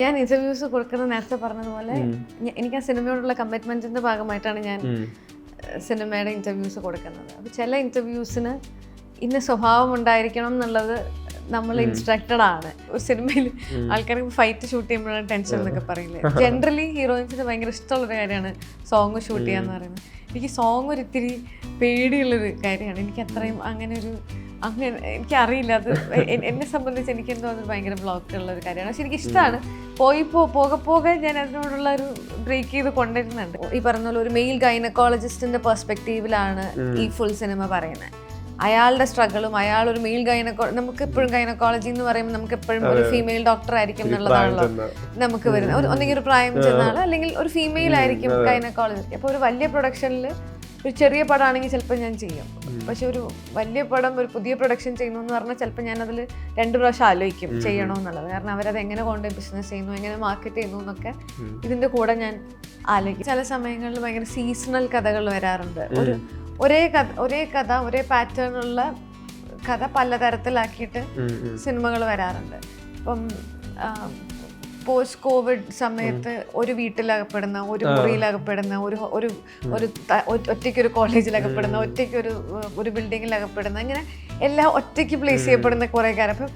ഞാൻ ഇന്റർവ്യൂസ് കൊടുക്കുന്ന നേരത്തെ പറഞ്ഞതുപോലെ എനിക്ക് ആ സിനിമയോടുള്ള കമ്മിറ്റ്മെന്റിന്റെ ഭാഗമായിട്ടാണ് ഞാൻ സിനിമയുടെ ഇന്റർവ്യൂസ് കൊടുക്കുന്നത്. അപ്പോൾ ചില ഇന്റർവ്യൂസിന് ഇന്ന സ്വഭാവം ഉണ്ടായിരിക്കണം എന്നുള്ളത് നമ്മൾ ഇൻസ്ട്രക്റ്റഡ് ആണ്. ഒരു സിനിമയിൽ ആൾക്കാർക്ക് ഫൈറ്റ് ഷൂട്ട് ചെയ്യുമ്പോഴാണ് ടെൻഷൻ എന്നൊക്കെ പറയില്ലേ. ജനറലി ഹീറോയിൻസിന് ഭയങ്കര ഇഷ്ടമുള്ളൊരു കാര്യമാണ് സോങ് ഷൂട്ട് ചെയ്യാന്ന് പറയുന്നത്. എനിക്ക് സോങ് ഒരു ഇത്തിരി പേടിയുള്ളൊരു കാര്യമാണ്. എനിക്ക് അത്രയും അങ്ങനെ എനിക്കറിയില്ല. അത് എന്നെ സംബന്ധിച്ച് എനിക്ക് എന്തോ അത് ഭയങ്കര ബ്ലോക്കുള്ള ഒരു കാര്യമാണ്. പക്ഷെ എനിക്കിഷ്ടമാണ്. പോകെ ഞാൻ അതിനോടുള്ള ഒരു ബ്രേക്ക് ചെയ്ത് കൊണ്ടുവരുന്നുണ്ട്. ഈ പറഞ്ഞ പോലെ ഒരു മെയിൽ ഗൈനക്കോളജിസ്റ്റിന്റെ പെർസ്പെക്റ്റീവിലാണ് ഈ ഫുൾ സിനിമ പറയുന്നത്. അയാളുടെ സ്ട്രഗിളും, അയാൾ ഒരു മെയിൽ നമുക്ക് എപ്പോഴും ഗൈനക്കോളജി എന്ന് പറയുമ്പോൾ നമുക്ക് എപ്പോഴും ഒരു ഫീമെയിൽ ഡോക്ടർ ആയിരിക്കും എന്നുള്ളതാണല്ലോ നമുക്ക് വരുന്നത്. ഒന്നെങ്കിൽ ഒരു പ്രായം ചെന്ന ആൾ, അല്ലെങ്കിൽ ഒരു ഫീമെയിൽ ആയിരിക്കും ഗൈനക്കോളജിസ്റ്റ്. അപ്പോൾ ഒരു വലിയ പ്രൊഡക്ഷനിൽ ഒരു ചെറിയ പടമാണെങ്കിൽ ചിലപ്പോൾ ഞാൻ ചെയ്യും. പക്ഷെ ഒരു വലിയ പടം, ഒരു പുതിയ പ്രൊഡക്ഷൻ ചെയ്യുന്നു എന്ന് പറഞ്ഞാൽ ചിലപ്പോൾ ഞാൻ അതിൽ 2 പ്രാവശ്യം ആലോചിക്കും ചെയ്യണമെന്നുള്ളത്. കാരണം അവരത് എങ്ങനെ കൊണ്ട് ബിസിനസ് ചെയ്യുന്നു, എങ്ങനെ മാർക്കറ്റ് ചെയ്യുന്നു എന്നൊക്കെ ഇതിൻ്റെ കൂടെ ഞാൻ ആലോചിക്കും. ചില സമയങ്ങളിൽ ഭയങ്കര സീസണൽ കഥകൾ വരാറുണ്ട്. ഒരേ കഥ ഒരേ പാറ്റേണുള്ള കഥ പലതരത്തിലാക്കിയിട്ട് സിനിമകൾ വരാറുണ്ട്. ഇപ്പം പോസ്റ്റ് കോവിഡ് സമയത്ത് ഒരു വീട്ടിലകപ്പെടുന്ന, ഒരു മുറിയിലകപ്പെടുന്ന, ഒറ്റയ്ക്കൊരു കോളേജിലകപ്പെടുന്ന, ഒറ്റയ്ക്കൊരു ബിൽഡിങ്ങിലകപ്പെടുന്ന, ഇങ്ങനെ എല്ലാം ഒറ്റയ്ക്ക് പ്ലേസ് ചെയ്യപ്പെടുന്ന കുറേ കാര്യം. അപ്പം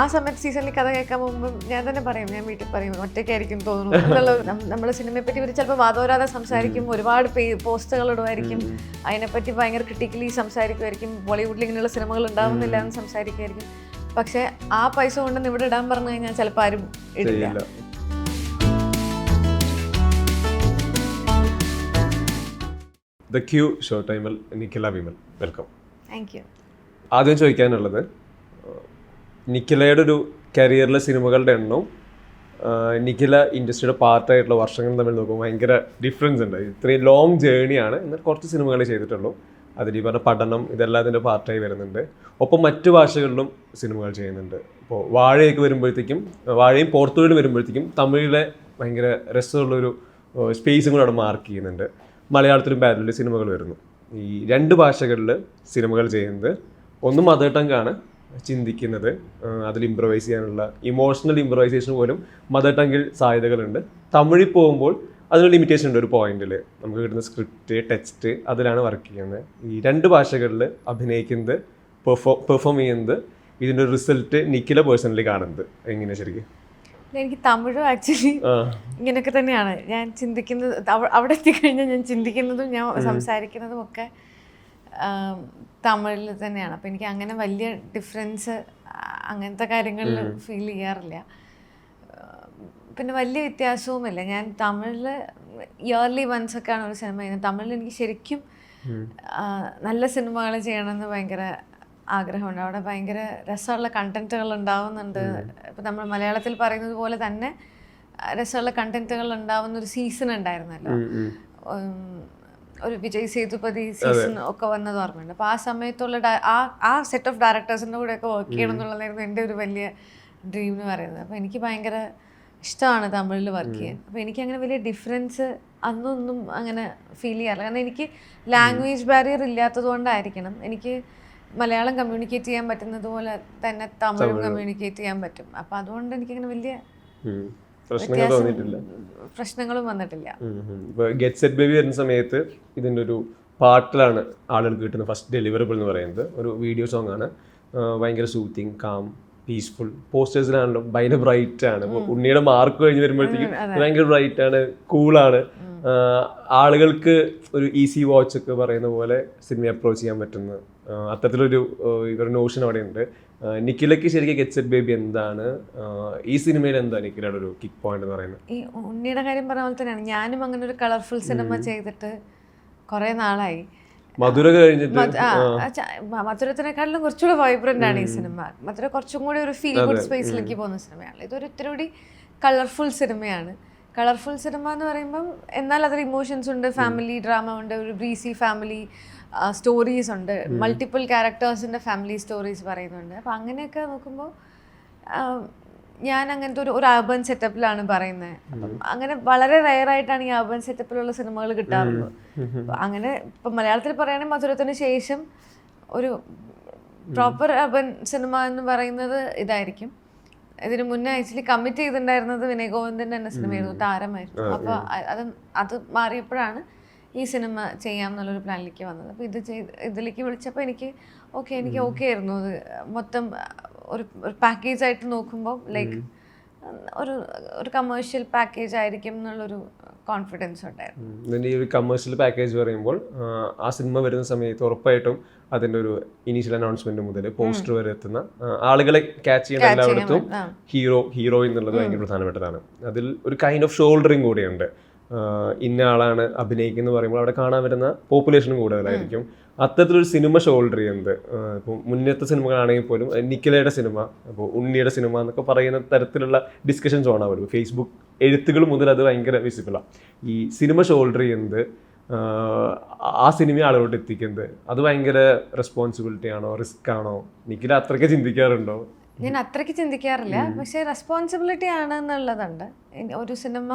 ആ സമയത്ത് സീസണിൽ കഥ കേൾക്കാൻ പോകുമ്പോൾ ഞാൻ തന്നെ പറയും, ഞാൻ വീട്ടിൽ പറയും ഒറ്റയ്ക്കായിരിക്കും തോന്നുന്നു എന്നുള്ള. നമ്മളെ സിനിമയെ പറ്റി ഇവർ ചിലപ്പോൾ വാദോരാതെ സംസാരിക്കും, ഒരുപാട് പോസ്റ്റുകൾ ഇടുമായിരിക്കും, അതിനെപ്പറ്റി ഭയങ്കര ക്രിട്ടിക്കലി സംസാരിക്കുമായിരിക്കും, ബോളിവുഡിൽ ഇങ്ങനെയുള്ള സിനിമകൾ ഉണ്ടാവുന്നില്ല എന്ന് സംസാരിക്കുമായിരിക്കും. പക്ഷെ ആ പൈസ കൊണ്ടൊന്ന് ഇവിടെ ഇടാൻ പറഞ്ഞു കഴിഞ്ഞാൽ ചിലപ്പോൾ ആരും ഇടില്ല. ദ ക്യൂ ഷോ ടൈമിൽ Nikhila Vimal, welcome. Thank you. ആദ്യം ചോദിക്കാനുള്ളത്, നിഖിലയുടെ ഒരു കരിയറിലെ സിനിമകളുടെ എണ്ണവും നിഖില ഇൻഡസ്ട്രിയുടെ പാർട്ടായിട്ടുള്ള വർഷങ്ങൾ തമ്മിൽ നോക്കുമ്പോൾ ഭയങ്കര ഡിഫറൻസ് ഉണ്ട്. ഇത്രയും ലോങ് ജേണിയാണ്, എന്നാൽ കുറച്ച് സിനിമകൾ ചെയ്തിട്ടുള്ളൂ. അതിൽ ഈ പറഞ്ഞ പഠനം ഇതെല്ലാം അതിൻ്റെ പാർട്ടായി വരുന്നുണ്ട്. ഒപ്പം മറ്റു ഭാഷകളിലും സിനിമകൾ ചെയ്യുന്നുണ്ട്. ഇപ്പോൾ വാഴയും പോർത്തുഗലും വരുമ്പോഴത്തേക്കും തമിഴിലെ ഭയങ്കര രസമുള്ളൊരു സ്പേസും കൂടെ അവിടെ മാർക്ക് ചെയ്യുന്നുണ്ട്. മലയാളത്തിലും പാരലൽ സിനിമകൾ വരുന്നു. ഈ 2 ഭാഷകളിൽ സിനിമകൾ ചെയ്യുന്നത്, ഒന്ന് മദർ ടങ്കാണ് ചിന്തിക്കുന്നത്, അതിൽ ഇംപ്രവൈസ് ചെയ്യാനുള്ള ഇമോഷണൽ ഇംപ്രവൈസേഷൻ പോലും മദർ ടങ്ങിൽ സാധ്യതകളുണ്ട്. തമിഴിൽ പോകുമ്പോൾ അതിന് ലിമിറ്റേഷൻ ഉണ്ട്. ഒരു പോയിന്റിൽ നമുക്ക് കിട്ടുന്ന സ്ക്രിപ്റ്റ്, ടെക്സ്റ്റ്, അതിലാണ് വർക്ക് ചെയ്യുന്നത്. ഈ 2 ഭാഷകളിൽ അഭിനയിക്കുന്നത്, പെർഫോം ചെയ്യുന്നത്, ഇതിൻ്റെ റിസൾട്ട് നിഖില പേഴ്സണലി കാണുന്നത് എങ്ങനെയാണ് ശരിക്കും? എനിക്ക് തമിഴും ആക്ച്വലി ഇങ്ങനെയൊക്കെ തന്നെയാണ്. ഞാൻ ചിന്തിക്കുന്നത്, അവിടെ എത്തിക്കഴിഞ്ഞാൽ ഞാൻ ചിന്തിക്കുന്നതും ഞാൻ സംസാരിക്കുന്നതും ഒക്കെ തമിഴിൽ തന്നെയാണ്. അപ്പോൾ എനിക്ക് അങ്ങനെ വലിയ ഡിഫറൻസ് അങ്ങനത്തെ കാര്യങ്ങളിൽ ഫീൽ ചെയ്യാറില്ല. പിന്നെ വലിയ വ്യത്യാസവുമില്ല. ഞാൻ തമിഴിൽ ഇയർലി വൺസ് ഒക്കെയാണ് ഒരു സിനിമ ചെയ്യുന്നത്. തമിഴിൽ എനിക്ക് ശരിക്കും നല്ല സിനിമകൾ ചെയ്യണമെന്ന് ഭയങ്കര ആഗ്രഹമുണ്ട്. അവിടെ ഭയങ്കര രസമുള്ള കണ്ടന്റുകൾ ഉണ്ടാവുന്നുണ്ട്. ഇപ്പം നമ്മൾ മലയാളത്തിൽ പറയുന്നത് പോലെ തന്നെ രസമുള്ള കണ്ടന്റുകൾ ഉണ്ടാവുന്ന ഒരു സീസൺ ഉണ്ടായിരുന്നല്ലോ. ഒരു വിജയ് സേതുപതി സീസൺ ഒക്കെ വന്നത് ഓർമ്മയുണ്ട്. അപ്പോൾ ആ സമയത്തുള്ള ആ സെറ്റ് ഓഫ് ഡയറക്ടേഴ്സിൻ്റെ കൂടെയൊക്കെ വർക്ക് ചെയ്യണം എന്നുള്ളതായിരുന്നു എൻ്റെ ഒരു വലിയ ഡ്രീം എന്ന് പറയുന്നത്. അപ്പോൾ എനിക്ക് ഭയങ്കര ഇഷ്ടമാണ് തമിഴിൽ വർക്ക് ചെയ്യാൻ. അപ്പോൾ എനിക്കങ്ങനെ വലിയ ഡിഫറൻസ് അന്നൊന്നും അങ്ങനെ ഫീൽ ചെയ്യാറില്ല. കാരണം എനിക്ക് ലാംഗ്വേജ് ബാരിയർ ഇല്ലാത്തത് കൊണ്ടായിരിക്കണം, എനിക്ക് മലയാളം കമ്മ്യൂണിക്കേറ്റ് ചെയ്യാൻ പറ്റുന്നത് പോലെ തന്നെ തമിഴും കമ്മ്യൂണിക്കേറ്റ് ചെയ്യാൻ പറ്റും. അപ്പം അതുകൊണ്ട് എനിക്കങ്ങനെ വലിയ പ്രശ്നങ്ങളും വന്നിട്ടില്ല. ഗെറ്റ് സെറ്റ് ബേബി വരുന്ന സമയത്ത് ഇതിൻ്റെ ഒരു പാട്ടിലാണ് ആളുകൾക്ക് കിട്ടുന്ന ഫസ്റ്റ് ഡെലിവറബിൾ എന്ന് പറയുന്നത്. ഒരു വീഡിയോ സോങ് ആണ്, ഭയങ്കര സൂത്തിങ്, കാം, പീസ്ഫുൾ. പോസ്റ്റേഴ്സിലാണല്ലോ ഭയങ്കര ബ്രൈറ്റ് ആണ്. ഉണ്ണിയുടെ മാർക്ക് കഴിഞ്ഞ് വരുമ്പോഴത്തേക്കും ഭയങ്കര ബ്രൈറ്റ് ആണ്, കൂളാണ്. ആളുകൾക്ക് ഒരു ഈസി വാച്ച് ഒക്കെ പറയുന്ന പോലെ സിനിമയെ അപ്രോച്ച് ചെയ്യാൻ പറ്റുന്ന അത്തരത്തിലൊരു നോഷൻ അവിടെ ഉണ്ട്. നിഖിലയ്ക്ക് ശരിക്കും ഗെറ്റ് സെറ്റ് ബേബി എന്താണ്, ഈ സിനിമയിൽ എന്താണ് നിഖിലയുടെ ഒരു കിക്ക് പോയിന്റ് എന്ന് പറയുന്നത്? ഈ ഉണ്ണിയുടെ കാര്യം പറഞ്ഞ പോലെ തന്നെയാണ്. ഞാനും അങ്ങനെ ഒരു കളർഫുൾ സിനിമ ചെയ്തിട്ട് കുറേ നാളായി. മധുര കഴിഞ്ഞിട്ട് മധുരത്തിനെക്കാട്ടിലും കുറച്ചുകൂടി വൈബ്രന്റ് ആണ് ഈ സിനിമ. മധുര കുറച്ചും കൂടി ഒരു ഫീൽ ഗുഡ് സ്പേസിലേക്ക് പോകുന്ന സിനിമയാണ്. ഇതൊരു ഇത്തിരി കൂടി കളർഫുൾ സിനിമയാണ്. കളർഫുൾ സിനിമ എന്ന് പറയുമ്പം എന്നാൽ അതിൽ ഇമോഷൻസ് ഉണ്ട്, ഫാമിലി ഡ്രാമ ഉണ്ട്, ഒരു ബ്രീസി ഫാമിലി സ്റ്റോറീസ് ഉണ്ട്, മൾട്ടിപ്പിൾ ക്യാരക്ടേഴ്സിൻ്റെ ഫാമിലി സ്റ്റോറീസ് പറയുന്നുണ്ട്. അപ്പോൾ അങ്ങനെയൊക്കെ നോക്കുമ്പോൾ ഞാൻ അങ്ങനത്തെ ഒരു അർബൻ സെറ്റപ്പിലാണ് പറയുന്നത്. അപ്പം അങ്ങനെ വളരെ റെയറായിട്ടാണ് ഈ അർബൻ സെറ്റപ്പിലുള്ള സിനിമകൾ കിട്ടാറുള്ളത്. അങ്ങനെ ഇപ്പം മലയാളത്തിൽ പറയുകയാണെങ്കിൽ മധുരത്തിന് ശേഷം ഒരു പ്രോപ്പർ അർബൻ സിനിമ എന്ന് പറയുന്നത് ഇതായിരിക്കും. ഇതിന് മുന്നേ ആക്ച്വലി കമ്മിറ്റ് ചെയ്തിട്ടുണ്ടായിരുന്നത് വിനയ് ഗോവിന്ദൻ്റെ തന്നെ സിനിമയായിരുന്നു, താരമായിരുന്നു. അപ്പോൾ അത് മാറിയപ്പോഴാണ് ഈ സിനിമ ചെയ്യാം എന്നുള്ളൊരു പ്ലാനിലേക്ക് വന്നത്. അപ്പോൾ ഇതിലേക്ക് വിളിച്ചപ്പോൾ എനിക്ക് ഓക്കെ ആയിരുന്നു. അത് മൊത്തം ഒരു പാക്കേജായിട്ട് നോക്കുമ്പോൾ ലൈക്ക് ഒരു കമേഴ്ഷ്യൽ പാക്കേജ് ആയിരിക്കും എന്നുള്ളൊരു കോൺഫിഡൻസ് ഉണ്ടായിരുന്നു. ഈ ഒരു കമേഴ്ഷ്യൽ പാക്കേജ് പറയുമ്പോൾ ആ സിനിമ വരുന്ന സമയത്ത് ഉറപ്പായിട്ടും അതിൻ്റെ ഒരു ഇനീഷ്യൽ അനൗൺസ്മെന്റ് മുതൽ പോസ്റ്റർ വരെ എത്തുന്ന ആളുകളെ ക്യാച്ച് ചെയ്യുന്ന എല്ലായിടത്തും ഹീറോ എന്നുള്ളത് ഭയങ്കര പ്രധാനപ്പെട്ടതാണ്. അതിൽ ഒരു കൈൻഡ് ഓഫ് ഷോൾഡറിങ് കൂടെയുണ്ട്. ഇന്ന ആളാണ് അഭിനയിക്കുന്നത് പറയുമ്പോൾ അവിടെ കാണാൻ വരുന്ന പോപ്പുലേഷനും കൂടുതലായിരിക്കും. അത്തരത്തിലൊരു സിനിമ ഷോൾഡർ ചെയ്യുന്നത് ഇപ്പോൾ മുന്നത്തെ സിനിമകളാണെങ്കിൽ പോലും നിഖിലയുടെ സിനിമ, അപ്പോൾ ഉണ്ണിയുടെ സിനിമ എന്നൊക്കെ പറയുന്ന തരത്തിലുള്ള ഡിസ്കഷൻസ് ഓണാവുമല്ലോ. ഫേസ്ബുക്ക് എഴുത്തുകൾ മുതൽ അത് ഭയങ്കര വിസിബിളാണ്. ഈ സിനിമ ഷോൾഡർ ചെയ്യുന്നത്, ആ സിനിമ ആളുകളോട് എത്തിക്കുന്നത്, അത് ഭയങ്കര റെസ്പോൺസിബിലിറ്റി ആണോ, റിസ്ക് ആണോ? നിഖില അത്രയ്ക്ക് ചിന്തിക്കാറുണ്ടോ? ഞാൻ അത്രയ്ക്ക് ചിന്തിക്കാറില്ല, പക്ഷേ റെസ്പോൺസിബിലിറ്റി ആണെന്നുള്ളതുണ്ട്. ഒരു സിനിമ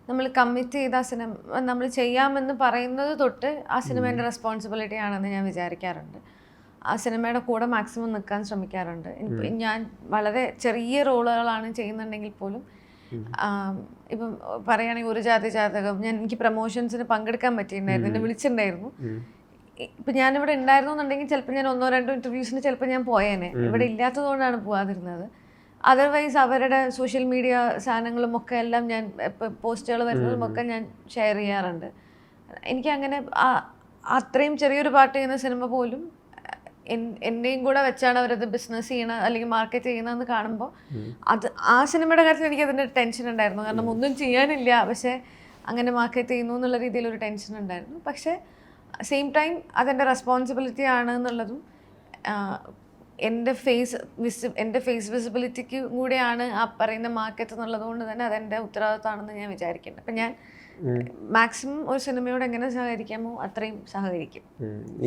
നമ്മൾ കമ്മിറ്റ് ചെയ്ത സിനിമ നമ്മൾ ചെയ്യാമെന്ന് പറയുന്നത് തൊട്ട് ആ സിനിമേൻ്റെ റെസ്പോൺസിബിലിറ്റി ആണെന്ന് ഞാൻ വിചാരിക്കാറുണ്ട്. ആ സിനിമയുടെ കൂടെ മാക്സിമം നിൽക്കാൻ ശ്രമിക്കാറുണ്ട്. ഞാൻ വളരെ ചെറിയ റോളുകളാണ് ചെയ്യുന്നുണ്ടെങ്കിൽ പോലും ഇപ്പം പറയുകയാണെങ്കിൽ ഒരു ജാതകം എനിക്ക് പ്രൊമോഷൻസിന് പങ്കെടുക്കാൻ പറ്റിയിട്ടുണ്ടായിരുന്നു, എന്നെ വിളിച്ചിട്ടുണ്ടായിരുന്നു. ഇപ്പം ഞാനിവിടെ ഉണ്ടായിരുന്നു എന്നുണ്ടെങ്കിൽ ചിലപ്പോൾ ഞാൻ 1-2 ഇൻ്റർവ്യൂസിന് ചിലപ്പോൾ ഞാൻ പോയേനെ. ഇവിടെ ഇല്ലാത്തതുകൊണ്ടാണ് പോകാതിരുന്നത്. അതർവൈസ് അവരുടെ സോഷ്യൽ മീഡിയ സാധനങ്ങളും ഒക്കെ എല്ലാം ഞാൻ പോസ്റ്റുകൾ വരുന്നതുമൊക്കെ ഞാൻ ഷെയർ ചെയ്യാറുണ്ട്. എനിക്കങ്ങനെ അത്രയും ചെറിയൊരു പാർട്ട് ചെയ്യുന്ന സിനിമ പോലും എന്നെയും കൂടെ വെച്ചാണ് അവരത് ബിസിനസ് ചെയ്യണത് അല്ലെങ്കിൽ മാർക്കറ്റ് ചെയ്യുന്നതെന്ന് കാണുമ്പോൾ ആ സിനിമയുടെ കാര്യത്തിൽ എനിക്ക് അതിൻ്റെ ടെൻഷൻ ഉണ്ടായിരുന്നു. കാരണം ഒന്നും ചെയ്യാനില്ല, പക്ഷേ അങ്ങനെ മാർക്കറ്റ് ചെയ്യുന്നു എന്നുള്ള രീതിയിലൊരു ടെൻഷൻ ഉണ്ടായിരുന്നു. പക്ഷേ സെയിം ടൈം അതെൻ്റെ റെസ്പോൺസിബിലിറ്റി ആണ് എന്നുള്ളതും എൻ്റെ ഫേസ് വിസിബിലിറ്റിക്ക് കൂടെയാണ് ആ പറയുന്ന മാർക്കറ്റ് എന്നുള്ളത് കൊണ്ട് തന്നെ അതെൻ്റെ ഉത്തരവാദിത്തമാണെന്ന് ഞാൻ വിചാരിക്കുന്നുണ്ട്. അപ്പം ഞാൻ മാക്സിമം ഒരു സിനിമയോട് എങ്ങനെ സഹകരിക്കാമോ അത്രയും സഹകരിക്കും.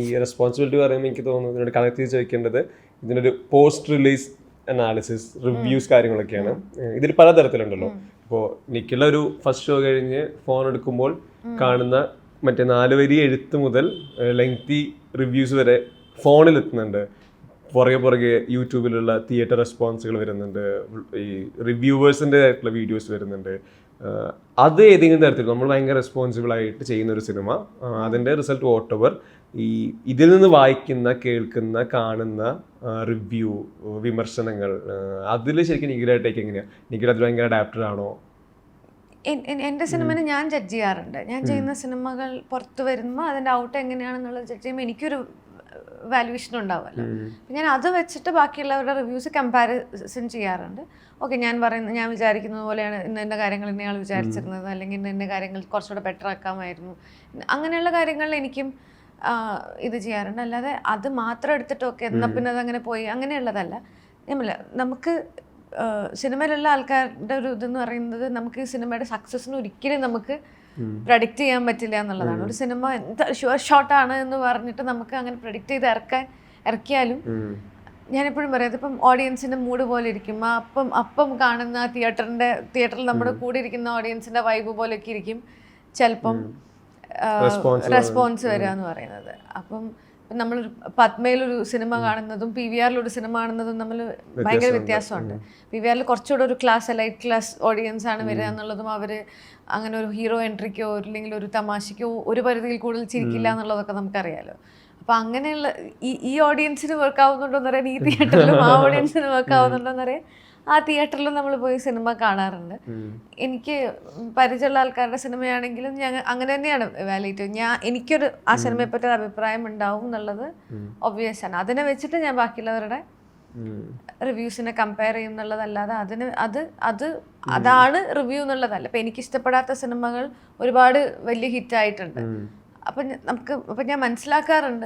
ഈ റെസ്പോൺസിബിലിറ്റി പറയുമ്പോൾ എനിക്ക് തോന്നുന്നു ഇതിനോട് കണക്ട് ചെയ്ത് ചോദിക്കേണ്ടത് ഇതിനൊരു പോസ്റ്റ് റിലീസ് അനാലിസിസ്, റിവ്യൂസ് കാര്യങ്ങളൊക്കെയാണ്. ഇതിൽ പലതരത്തിലുണ്ടല്ലോ. ഇപ്പോൾ നിഖില ഒരു ഫസ്റ്റ് ഷോ കഴിഞ്ഞ് ഫോൺ എടുക്കുമ്പോൾ കാണുന്ന മറ്റേ 4 വരി എഴുത്ത് മുതൽ ലെങ്തി റിവ്യൂസ് വരെ ഫോണിൽ എത്തുന്നുണ്ട്. പുറകെ യൂട്യൂബിലുള്ള തിയേറ്റർ റെസ്പോൺസുകൾ വരുന്നുണ്ട്, ഈ റിവ്യൂവേഴ്സിൻ്റെ ആയിട്ടുള്ള വീഡിയോസ് വരുന്നുണ്ട്. അത് ഏതെങ്കിലും തരത്തിൽ നമ്മൾ ഭയങ്കര റെസ്പോൺസിബിൾ ആയിട്ട് ചെയ്യുന്ന ഒരു സിനിമ, അതിൻ്റെ റിസൾട്ട് വോട്ടെവർ, ഈ ഇതിൽ നിന്ന് വായിക്കുന്ന, കേൾക്കുന്ന, കാണുന്ന റിവ്യൂ, വിമർശനങ്ങൾ, അതിൽ ശരിക്കും നിഖിലായിട്ടേക്ക് എങ്ങനെയാണ്? നിഖില അതിൽ ഭയങ്കര അഡാപ്റ്റഡ് ആണോ? എൻ്റെ സിനിമനെ ഞാൻ ജഡ്ജ് ചെയ്യാറുണ്ട്. ഞാൻ ചെയ്യുന്ന സിനിമകൾ പുറത്ത് വരുമ്പോൾ അതിൻ്റെ ഔട്ട് എങ്ങനെയാണെന്നുള്ളത് ജഡ്ജ് ചെയ്യുമ്പോൾ എനിക്കൊരു വാല്യുവേഷൻ ഉണ്ടാവുമല്ലോ. ഞാൻ അത് വെച്ചിട്ട് ബാക്കിയുള്ളവരുടെ റിവ്യൂസ് കമ്പാരിസൺ ചെയ്യാറുണ്ട്. ഓക്കെ, ഞാൻ വിചാരിക്കുന്നത് പോലെയാണ് ഇന്ന കാര്യങ്ങൾ ഇന്നയാൾ വിചാരിച്ചിരുന്നത്, അല്ലെങ്കിൽ ഇന്ന കാര്യങ്ങൾ കുറച്ചുകൂടെ ബെറ്റർ ആക്കാമായിരുന്നു, അങ്ങനെയുള്ള കാര്യങ്ങളിൽ എനിക്കും ഇത് ചെയ്യാറുണ്ട്. അല്ലാതെ അത് മാത്രം എടുത്തിട്ടൊക്കെ എന്നാൽ പിന്നെ അതങ്ങനെ പോയി അങ്ങനെയുള്ളതല്ല. നമുക്ക് സിനിമയിലുള്ള ആൾക്കാരുടെ ഒരു ഇതെന്ന് പറയുന്നത് നമുക്ക് ഈ സിനിമയുടെ സക്സസ്സിന് ഒരിക്കലും നമുക്ക് പ്രഡിക്റ്റ് ചെയ്യാൻ പറ്റില്ല എന്നുള്ളതാണ്. ഒരു സിനിമ എന്താ ഷുവർ ഷോട്ടാണ് എന്ന് പറഞ്ഞിട്ട് നമുക്ക് അങ്ങനെ പ്രഡിക്റ്റ് ചെയ്ത് ഇറക്കിയാലും ഞാനെപ്പോഴും പറയാം, അതിപ്പം ഓഡിയൻസിൻ്റെ മൂഡ് പോലെ ഇരിക്കും. അപ്പം കാണുന്ന തിയേറ്ററിൽ നമ്മുടെ കൂടെ ഇരിക്കുന്ന ഓഡിയൻസിൻ്റെ വൈബ് പോലെയൊക്കെ ഇരിക്കും ചിലപ്പം റെസ്പോൺസ് വരിക എന്ന് പറയുന്നത്. അപ്പം നമ്മളൊരു പത്മയിലൊരു സിനിമ കാണുന്നതും PVRലൊരു സിനിമ കാണുന്നതും തമ്മിൽ ഭയങ്കര വ്യത്യാസമുണ്ട്. PVRൽ കുറച്ചുകൂടെ ഒരു ലൈറ്റ് ക്ലാസ് ഓഡിയൻസ് ആണ് വരിക എന്നുള്ളതും അവർ അങ്ങനെ ഒരു ഹീറോ എൻട്രിക്കോ അല്ലെങ്കിൽ ഒരു തമാശയ്ക്കോ ഒരു പരിധിയിൽ കൂടുതൽ ചിരിക്കില്ല എന്നുള്ളതൊക്കെ നമുക്കറിയാലോ. അപ്പം അങ്ങനെയുള്ള ഈ ഓഡിയൻസിന് വർക്ക് ആവുന്നുണ്ടോയെന്ന് അറിയാൻ ഈ തിയേറ്ററിലും ആ ഓഡിയൻസിന് വർക്ക് ആവുന്നുണ്ടോയെന്ന് അറിയാൻ ആ തിയേറ്ററിൽ നമ്മൾ പോയി സിനിമ കാണാറുണ്ട്. എനിക്ക് പരിചയമുള്ള ആൾക്കാരുടെ സിനിമയാണെങ്കിലും ഞാൻ അങ്ങനെ തന്നെയാണ് വാല്യൂറ്റ്. എനിക്കൊരു ആ സിനിമയെ പറ്റി അഭിപ്രായം ഉണ്ടാവും എന്നുള്ളത് ഒബ്വിയസ് ആണ്. അതിനെ വെച്ചിട്ട് ഞാൻ ബാക്കിയുള്ളവരുടെ റിവ്യൂസിനെ കമ്പയർ ചെയ്യും എന്നുള്ളതല്ലാതെ അതാണ് റിവ്യൂ എന്നുള്ളതല്ല. ഇപ്പം എനിക്കിഷ്ടപ്പെടാത്ത സിനിമകൾ ഒരുപാട് വലിയ ഹിറ്റായിട്ടുണ്ട്. അപ്പം ഞാൻ മനസ്സിലാക്കാറുണ്ട്,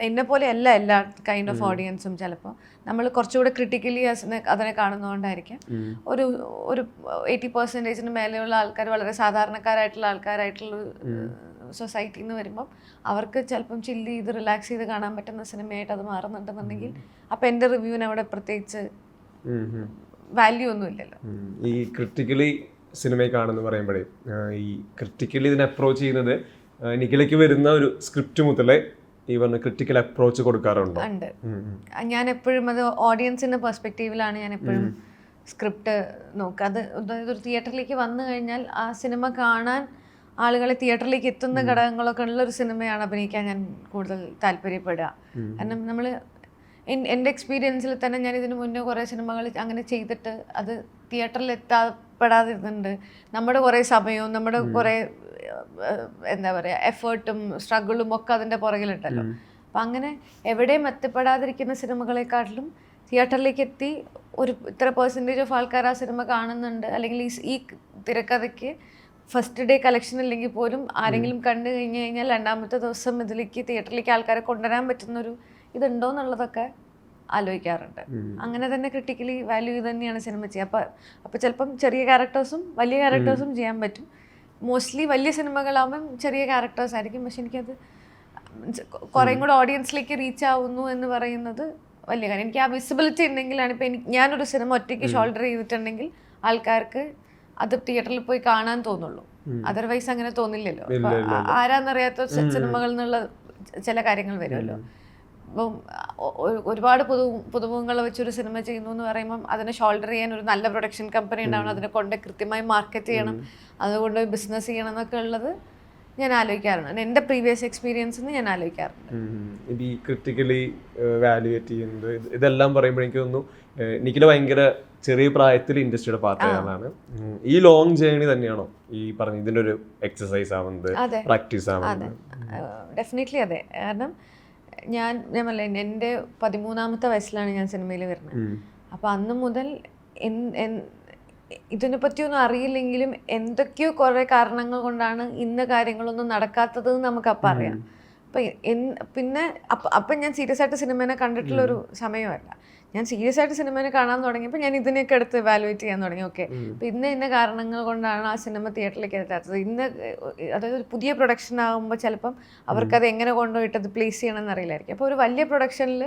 എന്നെ പോലെ അല്ല എല്ലാ കൈൻഡ് ഓഫ് ഓഡിയൻസും. ചിലപ്പോൾ നമ്മൾ കുറച്ചുകൂടെ ക്രിട്ടിക്കലി അതിനെ കാണുന്നതുകൊണ്ടായിരിക്കാം ഒരു 80% മേലെയുള്ള ആൾക്കാർ വളരെ സാധാരണക്കാരായിട്ടുള്ള ആൾക്കാരായിട്ടുള്ള സൊസൈറ്റിയിൽ നിന്ന് വരുമ്പം അവർക്ക് ചിലപ്പം ചില്ല് ചെയ്ത് റിലാക്സ് ചെയ്ത് കാണാൻ പറ്റുന്ന സിനിമയായിട്ട് അത് മാറുന്നുണ്ടെന്നുണ്ടെങ്കിൽ അപ്പം എൻ്റെ റിവ്യൂവിന് അവിടെ പ്രത്യേകിച്ച് വാല്യൂ ഒന്നും ഇല്ലല്ലോ. ഈ ക്രിട്ടിക്കലി സിനിമയെ കാണുന്നു പറയുമ്പോഴേ ഈ ക്രിട്ടിക്കലി ഇതിനെ അപ്രോച്ച് ചെയ്യുന്നത് നിഖിലയ്ക്ക് വരുന്ന ഒരു സ്ക്രിപ്റ്റ് മുതലേ ഈ പറഞ്ഞ ക്രിട്ടിക്കൽ അപ്രോച്ച് കൊടുക്കാറുണ്ട്? ഉണ്ട്. ഞാൻ എപ്പോഴും അത് ഓഡിയൻസിന്റെ പെർസ്പെക്റ്റീവിലാണ് ഞാൻ എപ്പോഴും സ്ക്രിപ്റ്റ് നോക്കുക. അതായത് ഒരു തിയേറ്ററിലേക്ക് വന്നു കഴിഞ്ഞാൽ ആ സിനിമ കാണാൻ ആളുകളെ തിയേറ്ററിലേക്ക് എത്തുന്ന ഘടകങ്ങളൊക്കെ ഉള്ള ഒരു സിനിമയാണ് അഭിനയിക്കാൻ ഞാൻ കൂടുതൽ താല്പര്യപ്പെടുക. കാരണം നമ്മൾ എൻ്റെ എക്സ്പീരിയൻസിൽ തന്നെ ഞാൻ ഇതിനു മുന്നേ കുറേ സിനിമകൾ അങ്ങനെ ചെയ്തിട്ട് അത് തിയേറ്ററിൽ എത്താപ്പെടാതിരുന്നുണ്ട്. നമ്മുടെ കുറേ സമയവും നമ്മുടെ കുറേ എന്താ പറയുക എഫേർട്ടും സ്ട്രഗിളും ഒക്കെ അതിൻ്റെ പുറകിലുണ്ടല്ലോ. അപ്പം അങ്ങനെ എവിടെയും എത്തിപ്പെടാതിരിക്കുന്ന സിനിമകളെക്കാട്ടിലും തിയേറ്ററിലേക്ക് എത്തി ഒരു ഇത്ര പെർസെൻറ്റേജ് ഓഫ് ആൾക്കാർ ആ സിനിമ കാണുന്നുണ്ട്, അല്ലെങ്കിൽ ഈ തിരക്കഥയ്ക്ക് ഫസ്റ്റ് ഡേ കളക്ഷൻ ഇല്ലെങ്കിൽ പോലും ആരെങ്കിലും കണ്ടു കഴിഞ്ഞ് കഴിഞ്ഞാൽ രണ്ടാമത്തെ ദിവസം ഇതിലേക്ക് തിയേറ്ററിലേക്ക് ആൾക്കാരെ കൊണ്ടുവരാൻ പറ്റുന്നൊരു ഇതുണ്ടോ എന്നുള്ളതൊക്കെ ആലോചിക്കാറുണ്ട്. അങ്ങനെ തന്നെ ക്രിട്ടിക്കലി വാല്യൂ ചെയ്ത് തന്നെയാണ് സിനിമ ചെയ്യുക. അപ്പോൾ ചിലപ്പം ചെറിയ ക്യാരക്ടേഴ്സും വലിയ ക്യാരക്ടേഴ്സും ചെയ്യാൻ പറ്റും. മോസ്റ്റ്ലി വലിയ സിനിമകളാകുമ്പം ചെറിയ ക്യാരക്ടേഴ്സ് ആയിരിക്കും, പക്ഷെ എനിക്കത് കുറേയും കൂടെ ഓഡിയൻസിലേക്ക് റീച്ച് ആവുന്നു എന്ന് പറയുന്നത് വലിയ കാര്യം. എനിക്ക് ആ വിസിബിലിറ്റി ഉണ്ടെങ്കിലാണ് ഇപ്പം ഞാനൊരു സിനിമ ഒറ്റയ്ക്ക് ഷോൾഡർ ചെയ്തിട്ടുണ്ടെങ്കിൽ ആൾക്കാർക്ക് അത് തിയേറ്ററിൽ പോയി കാണാൻ തോന്നുള്ളൂ. അതർവൈസ് അങ്ങനെ തോന്നില്ലല്ലോ. ആരാന്നറിയാത്ത സിനിമകളിൽ നിന്നുള്ള ചില കാര്യങ്ങൾ വരുമല്ലോ. അപ്പം ഒരുപാട് പുതുമുഖങ്ങളെ വെച്ചൊരു സിനിമ ചെയ്യുന്നു എന്ന് പറയുമ്പം അതിനെ ഷോൾഡർ ചെയ്യാൻ ഒരു നല്ല പ്രൊഡക്ഷൻ കമ്പനി ഉണ്ടാവണം, അതിനെ കൊണ്ട് കൃത്യമായി മാർക്കറ്റ് ചെയ്യണം, അതുകൊണ്ട് ബിസിനസ് ചെയ്യണം എന്നൊക്കെ ഉള്ളത് ഞാൻ ആലോചിക്കാറുണ്ട്. എൻ്റെ പ്രീവിയസ് എക്സ്പീരിയൻസിൽ ഞാൻ ആലോചിക്കാറുണ്ട്. ഈ ക്രിട്ടിക്കലി വാല്യുവേറ്റ് ചെയ്യുന്നത് ഇതെല്ലാം പറയുമ്പോൾ എനിക്ക് തോന്നുന്നു നിഖില ഭയങ്കര ചെറിയ പ്രായത്തിൽ ഇൻഡസ്ട്രിയുടെ പാർട്ടാണ്. ഈ ലോങ് ജേർണി തന്നെയാണോ ഈ പറഞ്ഞ ഇതിൻ്റെ ഒരു എക്സസൈസ് ആവുന്നത്, പ്രാക്ടീസ് ആവുന്നത്? ഡെഫിനറ്റ്ലി അതെ. കാരണം ഞാൻ പറഞ്ഞില്ലേ, എൻ്റെ 13ാമത്തെ വയസ്സിലാണ് ഞാൻ സിനിമയിൽ വരുന്നത്. അപ്പം അന്ന് മുതൽ ഇതിനെ പറ്റിയൊന്നും അറിയില്ലെങ്കിലും എന്തൊക്കെയോ കുറേ കാരണങ്ങൾ കൊണ്ടാണ് ഇന്ന കാര്യങ്ങളൊന്നും നടക്കാത്തത് നമുക്കപ്പം അറിയാം. പിന്നെ അപ്പം ഞാൻ സീരിയസ് ആയിട്ട് സിനിമേനെ കണ്ടിട്ടുള്ളൊരു സമയമല്ല. ഞാൻ സീരിയസ് ആയിട്ട് സിനിമേനെ കാണാൻ തുടങ്ങിയപ്പോൾ ഞാൻ ഇതിനെയൊക്കെ എടുത്ത് വാലുവേറ്റ് ചെയ്യാൻ തുടങ്ങി. ഓക്കെ, അപ്പം ഇന്ന കാരണങ്ങൾ കൊണ്ടാണ് ആ സിനിമ തിയേറ്ററിലേക്ക് എത്താത്തത്. അതായത് ഒരു പുതിയ പ്രൊഡക്ഷൻ ആകുമ്പോൾ ചിലപ്പം അവർക്കത് എങ്ങനെ കൊണ്ടുപോയിട്ട് അത് പ്ലേസ് ചെയ്യണമെന്ന് അറിയില്ലായിരിക്കും. അപ്പോൾ ഒരു വലിയ പ്രൊഡക്ഷനിൽ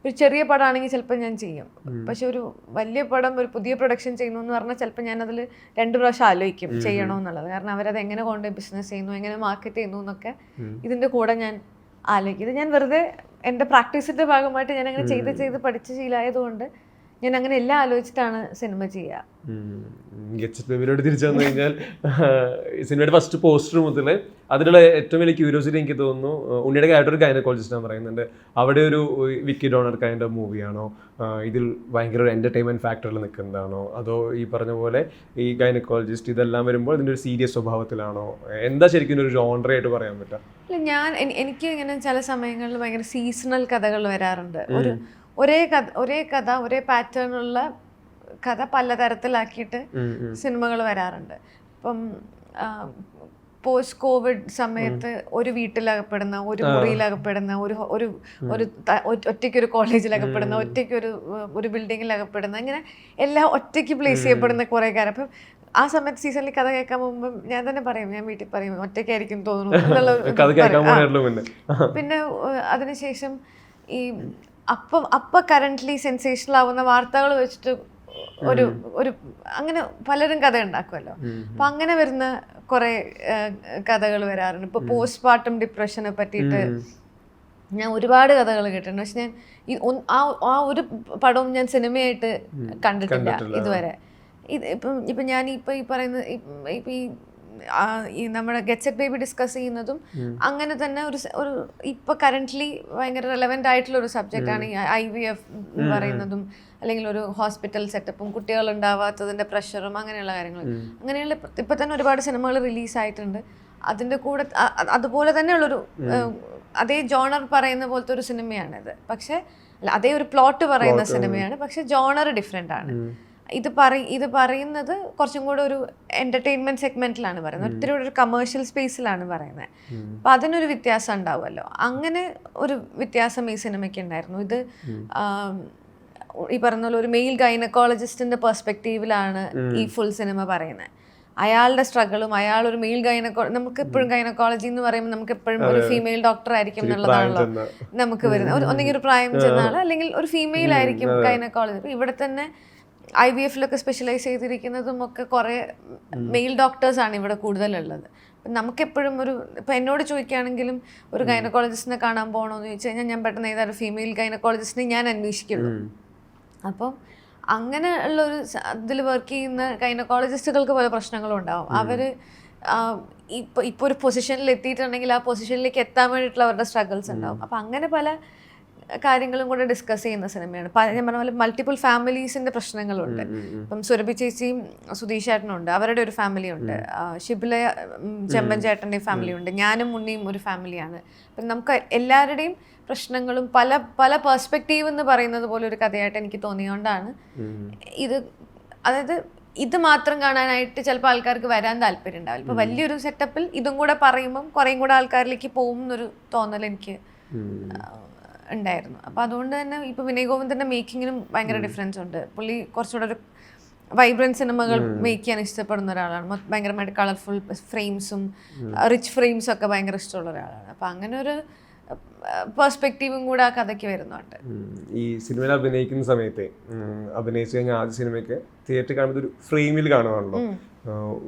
ഒരു ചെറിയ പടമാണെങ്കിൽ ചിലപ്പോൾ ഞാൻ ചെയ്യും, പക്ഷെ ഒരു വലിയ പടം ഒരു പുതിയ പ്രൊഡക്ഷൻ ചെയ്യുന്നു എന്ന് പറഞ്ഞാൽ ചിലപ്പോൾ ഞാനതിൽ 2 പ്രാവശ്യം ആലോചിക്കും ചെയ്യണമെന്നുള്ളത്. കാരണം അവരത് എങ്ങനെ കൊണ്ട് ബിസിനസ് ചെയ്യുന്നു, എങ്ങനെ മാർക്കറ്റ് ചെയ്യുന്നു എന്നൊക്കെ ഇതിൻ്റെ കൂടെ ഞാൻ ആലോചിക്കും. ഇത് ഞാൻ വെറുതെ എൻ്റെ പ്രാക്ടീസിൻ്റെ ഭാഗമായിട്ട് ഞാൻ അങ്ങനെ ചെയ്ത് പഠിച്ച് ശീലമായതുകൊണ്ട് ഞാൻ അങ്ങനെ എല്ലാം ആലോചിച്ചിട്ടാണ് സിനിമ ചെയ്യുക. ഗെറ്റ്സെറ്റ് ബേബിയിലോട്ട് തിരിച്ചു വന്നു കഴിഞ്ഞാൽ സിനിമയുടെ ഫസ്റ്റ് പോസ്റ്റർ മുതൽ അതിലുള്ള ഏറ്റവും വലിയ ക്യൂരിയോസിറ്റി എനിക്ക് തോന്നുന്നു ഉണ്ണിയുടെ ക്യാരക്ടർ ഒരു ഗൈനക്കോളജിസ്റ്റ് ഞാൻ പറയുന്നുണ്ട്. അവിടെ ഒരു വിക്കി ഡോണർ കൈൻഡ് ഓഫ് മൂവിയാണോ, ഇതിൽ ഭയങ്കര ഒരു എൻ്റർടൈൻമെൻറ്റ് ഫാക്ടറിൽ നിൽക്കുന്നതാണോ, അതോ ഈ പറഞ്ഞ പോലെ ഈ ഗൈനക്കോളജിസ്റ്റ് ഇതെല്ലാം വരുമ്പോൾ ഇതിൻ്റെ ഒരു സീരിയസ് സ്വഭാവത്തിലാണോ, എന്താ ശരിക്കും ഒരു ജോണറായിട്ട് പറയാൻ പറ്റുക? അല്ല, എനിക്ക് ഇങ്ങനെ ചില സമയങ്ങളിൽ ഭയങ്കര സീസണൽ കഥകൾ വരാറുണ്ട്. ഒരേ കഥ ഒരേ പാറ്റേണുള്ള കഥ പലതരത്തിലാക്കിയിട്ട് സിനിമകൾ വരാറുണ്ട്. ഇപ്പം പോസ്റ്റ് കോവിഡ് സമയത്ത് ഒരു വീട്ടിലകപ്പെടുന്ന, ഒരു മുറിയിലകപ്പെടുന്ന, ഒറ്റയ്ക്കൊരു കോളേജിലകപ്പെടുന്ന, ഒറ്റയ്ക്കൊരു ബിൽഡിങ്ങിലകപ്പെടുന്ന, ഇങ്ങനെ എല്ലാം ഒറ്റയ്ക്ക് പ്ലേസ് ചെയ്യപ്പെടുന്ന കുറേ കാര്യം. അപ്പം ആ സമയത്ത് സീസണിൽ കഥ കേൾക്കാൻ പോകുമ്പോൾ ഞാൻ തന്നെ പറയും, ഞാൻ വീട്ടിൽ പറയും ഒറ്റയ്ക്കായിരിക്കും തോന്നുന്നു എന്നുള്ള. പിന്നെ അതിനുശേഷം ഈ അപ്പം കറൻ്റ്ലി സെൻസേഷണൽ ആവുന്ന വാർത്തകൾ വെച്ചിട്ട് ഒരു അങ്ങനെ പലരും കഥ ഉണ്ടാക്കുമല്ലോ. അപ്പം അങ്ങനെ വരുന്ന കുറേ കഥകൾ വരാറുണ്ട്. ഇപ്പോൾ പോസ്റ്റ് പാർട്ടം ഡിപ്രഷനെ പറ്റിയിട്ട് ഞാൻ ഒരുപാട് കഥകൾ കേട്ടിട്ടുണ്ട്. പക്ഷെ ഞാൻ ആ ഒരു പടവും ഞാൻ സിനിമയായിട്ട് കണ്ടിട്ടില്ല ഇതുവരെ. ഇപ്പം ഞാൻ ഈ പറയുന്ന ഈ നമ്മുടെ ഗെറ്റ്സെറ്റ് ബേബി ഡിസ്കസ് ചെയ്യുന്നതും അങ്ങനെ തന്നെ ഒരു ഇപ്പൊ കറന്റ്ലി ഭയങ്കര റെലവെന്റ് ആയിട്ടുള്ള ഒരു സബ്ജക്റ്റാണ് ഈ IVF എന്ന് പറയുന്നതും, അല്ലെങ്കിൽ ഒരു ഹോസ്പിറ്റൽ സെറ്റപ്പും കുട്ടികൾ ഉണ്ടാവാത്തതിന്റെ പ്രഷറും അങ്ങനെയുള്ള കാര്യങ്ങൾ. അങ്ങനെയുള്ള ഇപ്പൊ തന്നെ ഒരുപാട് സിനിമകൾ റിലീസായിട്ടുണ്ട്. അതിന്റെ കൂടെ അതുപോലെ തന്നെയുള്ളൊരു അതേ ജോണർ പറയുന്ന പോലത്തെ ഒരു സിനിമയാണിത്. പക്ഷെ അതേ ഒരു പ്ലോട്ട് പറയുന്ന സിനിമയാണ്, പക്ഷെ ജോണർ ഡിഫറെന്റ് ആണ്. ഇത് പറയുന്നത് കുറച്ചും കൂടെ ഒരു എന്റർടൈൻമെന്റ് സെഗ്മെന്റിലാണ് പറയുന്നത്, ഒത്തിരി ഒരു കമേഴ്ഷ്യൽ സ്പേസിലാണ് പറയുന്നത്. അപ്പം അതിനൊരു വ്യത്യാസം ഉണ്ടാവുമല്ലോ. അങ്ങനെ ഒരു വ്യത്യാസം ഈ സിനിമയ്ക്ക് ഉണ്ടായിരുന്നു. ഇത് ഈ പറഞ്ഞ പോലെ ഒരു മെയിൽ ഗൈനക്കോളജിസ്റ്റിന്റെ പെർസ്പെക്റ്റീവിലാണ് ഈ ഫുൾ സിനിമ പറയുന്നത്. അയാളുടെ സ്ട്രഗിളും, അയാൾ ഒരു മെയിൽ നമുക്ക് എപ്പോഴും ഗൈനക്കോളജി എന്ന് പറയുമ്പോൾ നമുക്ക് എപ്പോഴും ഒരു ഫീമെയിൽ ഡോക്ടർ ആയിരിക്കും എന്നുള്ളതാണല്ലോ നമുക്ക് വരുന്നത്. ഒന്നെങ്കിൽ ഒരു പ്രായം ചെന്ന ആൾ, അല്ലെങ്കിൽ ഒരു ഫീമെയിൽ ആയിരിക്കും ഗൈനക്കോളജി. അപ്പം ഇവിടെ തന്നെ IVF-ലൊക്കെ സ്പെഷ്യലൈസ് ചെയ്തിരിക്കുന്നതും ഒക്കെ കുറേ മെയിൽ ഡോക്ടേഴ്സാണ് ഇവിടെ കൂടുതലുള്ളത്. അപ്പം നമുക്കെപ്പോഴും ഇപ്പം എന്നോട് ചോദിക്കുകയാണെങ്കിലും ഒരു ഗൈനക്കോളജിസ്റ്റിനെ കാണാൻ പോകണമെന്ന് ചോദിച്ചു കഴിഞ്ഞാൽ ഞാൻ പെട്ടെന്ന് ഏതായാലും ഫീമെയിൽ ഗൈനക്കോളജിസ്റ്റിനെ ഞാൻ അന്വേഷിക്കുള്ളൂ. അപ്പം അങ്ങനെ ഉള്ളൊരു ഇതിൽ വർക്ക് ചെയ്യുന്ന ഗൈനക്കോളജിസ്റ്റുകൾക്ക് പല പ്രശ്നങ്ങളും ഉണ്ടാവും. അവർ ഇപ്പോൾ ഒരു പൊസിഷനിൽ എത്തിയിട്ടുണ്ടെങ്കിൽ ആ പൊസിഷനിലേക്ക് എത്താൻ വേണ്ടിയിട്ടുള്ള അവരുടെ സ്ട്രഗിൾസ് ഉണ്ടാവും. അപ്പം അങ്ങനെ പല കാര്യങ്ങളും കൂടെ ഡിസ്കസ് ചെയ്യുന്ന സിനിമയാണ്. ഞാൻ പറഞ്ഞ പോലെ മൾട്ടിപ്പിൾ ഫാമിലീസിൻ്റെ പ്രശ്നങ്ങളുണ്ട്. ഇപ്പം സുരഭി ചേച്ചിയും സുധീഷ് ചേട്ടനുണ്ട്, അവരുടെ ഒരു ഫാമിലി ഉണ്ട്. ഷിബില ചെമ്പൻ ചേട്ടൻ്റെ ഫാമിലി ഉണ്ട്. ഞാനും ഉണ്ണിയും ഒരു ഫാമിലിയാണ്. അപ്പം നമുക്ക് എല്ലാവരുടെയും പ്രശ്നങ്ങളും പല പല പെർസ്പെക്റ്റീവ് എന്ന് പറയുന്നത് പോലെ ഒരു കഥയായിട്ട് എനിക്ക് തോന്നിയോണ്ടാണ് ഇത്. അതായത് ഇത് മാത്രം കാണാനായിട്ട് ചിലപ്പോൾ ആൾക്കാർക്ക് വരാൻ താല്പര്യം ഉണ്ടാവില്ല. ഇപ്പോൾ വലിയൊരു സെറ്റപ്പിൽ ഇതും കൂടെ പറയുമ്പം കുറേയും കൂടെ ആൾക്കാരിലേക്ക് പോകും എന്നൊരു തോന്നൽ എനിക്ക് ഉണ്ടായിരുന്നു. അപ്പോൾ അതുകൊണ്ട് തന്നെ ഇപ്പോൾ വിനയ് ഗോവിന്ദൻ്റെ മേക്കിങ്ങിനും ഭയങ്കര ഡിഫറൻസ് ഉണ്ട്. പുള്ളി കുറച്ചുകൂടെ ഒരു വൈബ്രൻറ്റ് സിനിമകൾ മേക്ക് ചെയ്യാൻ ഇഷ്ടപ്പെടുന്ന ഒരാളാണ്. ഭയങ്കരമായിട്ട് കളർഫുൾ ഫ്രെയിംസും റിച്ച് ഫ്രെയിംസും ഒക്കെ ഭയങ്കര ഇഷ്ടമുള്ള ഒരാളാണ്. അപ്പോൾ അങ്ങനെ ഒരു പെർസ്പെക്റ്റീവും കൂടെ ആ കഥയ്ക്ക് വരുന്നുണ്ട്. ഈ സിനിമയിൽ അഭിനയിക്കുന്ന സമയത്ത് അഭിനയിച്ചു കഴിഞ്ഞാൽ ആദ്യ സിനിമയ്ക്ക് തിയേറ്ററിൽ കാണുമ്പോൾ ഒരു ഫ്രെയിമിൽ കാണുവാണല്ലോ,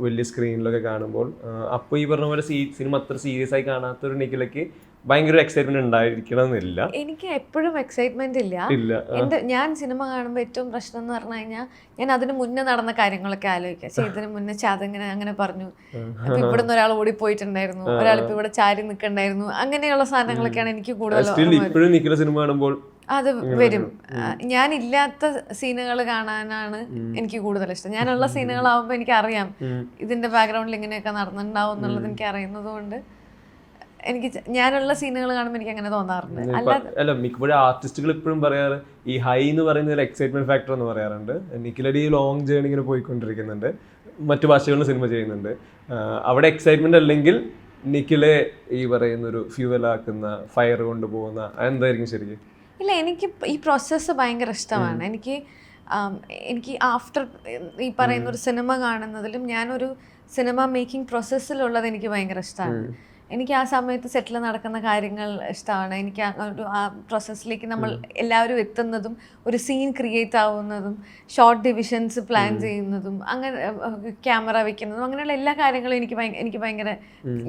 വലിയ സ്ക്രീനിലൊക്കെ കാണുമ്പോൾ. അപ്പോൾ ഈ പറഞ്ഞ പോലെ സിനിമ അത്ര സീരിയസ് ആയി കാണാത്തൊരു നിഖിലയ്ക്ക് ഭയങ്കര എക്സൈറ്റ്മെന്റ് ഉണ്ടായിരിക്കണമെന്നില്ല. എനിക്ക് എപ്പോഴും എക്സൈറ്റ്മെന്റ് ഇല്ല. ഞാൻ സിനിമ കാണുമ്പോൾ ഏറ്റവും പ്രശ്നം എന്ന് പറഞ്ഞു കഴിഞ്ഞാൽ ഞാൻ അതിന് മുന്നേ നടന്ന കാര്യങ്ങളൊക്കെ ആലോചിക്കാം. ഇതിന് മുന്നേ ചാതങ്ങനെ അങ്ങനെ പറഞ്ഞു, അപ്പൊ ഇവിടുന്ന് ഒരാൾ ഓടിപ്പോയിട്ടുണ്ടായിരുന്നു, ഒരാൾ ഇപ്പൊ ഇവിടെ ചാരി നിൽക്കണ്ടായിരുന്നു, അങ്ങനെയുള്ള സാധനങ്ങളൊക്കെയാണ് എനിക്ക് കൂടുതൽ സിനിമ കാണുമ്പോൾ അത് വരും. ഞാനില്ലാത്ത സീനുകൾ കാണാനാണ് എനിക്ക് കൂടുതൽ ഇഷ്ടം. ഞാനുള്ള സീനുകളാവുമ്പോൾ എനിക്കറിയാം ഇതിന്റെ ബാക്ക്ഗ്രൗണ്ടിൽ ഇങ്ങനെയൊക്കെ നടന്നിട്ടുണ്ടാവും എന്നുള്ളത് എനിക്ക് അറിയുന്നത് കൊണ്ട് എനിക്ക് ഞാനുള്ള സീനുകൾ കാണുമ്പോൾ എനിക്ക് അങ്ങനെ തോന്നാറുണ്ട്. അല്ല, മിക്കപ്പോഴും ആർട്ടിസ്റ്റുകൾ ഇപ്പോഴും പറയാറ് ഈ ഹൈ എന്ന് പറയുന്ന ഒരു എക്സൈറ്റ്മെന്റ് ഫാക്ടർ എന്ന് പറയാറുണ്ട്. നിഖിലടി ലോങ് ജേർണി ഇങ്ങനെ പോയിക്കൊണ്ടിരിക്കുന്നുണ്ട്, മറ്റു ഭാഷകളിലും സിനിമ ചെയ്യുന്നുണ്ട്. അവിടെ എക്സൈറ്റ്മെന്റ് അല്ലെങ്കിൽ നിഖിലെ ഈ പറയുന്നൊരു ഫ്യൂവലാക്കുന്ന ഫയർ കൊണ്ടുപോകുന്ന എന്തായിരിക്കും ശരിക്കും? ഇല്ല, എനിക്ക് ഈ പ്രോസസ്സ് ഭയങ്കര ഇഷ്ടമാണ്. എനിക്ക് ആഫ്റ്റർ ഈ പറയുന്ന ഒരു സിനിമ കാണുന്നതിലും ഞാനൊരു സിനിമ മേക്കിംഗ് പ്രോസസ്സിലുള്ളത് എനിക്ക് ഭയങ്കര ഇഷ്ടമാണ്. എനിക്ക് ആ സമയത്ത് സെറ്റിൽ നടക്കുന്ന കാര്യങ്ങൾ ഇഷ്ടമാണ്. എനിക്ക് ആ പ്രോസസ്സിലേക്ക് നമ്മൾ എല്ലാവരും എത്തുന്നതും ഒരു സീൻ ക്രിയേറ്റ് ആവുന്നതും ഷോർട്ട് ഡിവിഷൻസ് പ്ലാൻ ചെയ്യുന്നതും അങ്ങനെ ക്യാമറ വെക്കുന്നതും അങ്ങനെയുള്ള എല്ലാ കാര്യങ്ങളും എനിക്ക്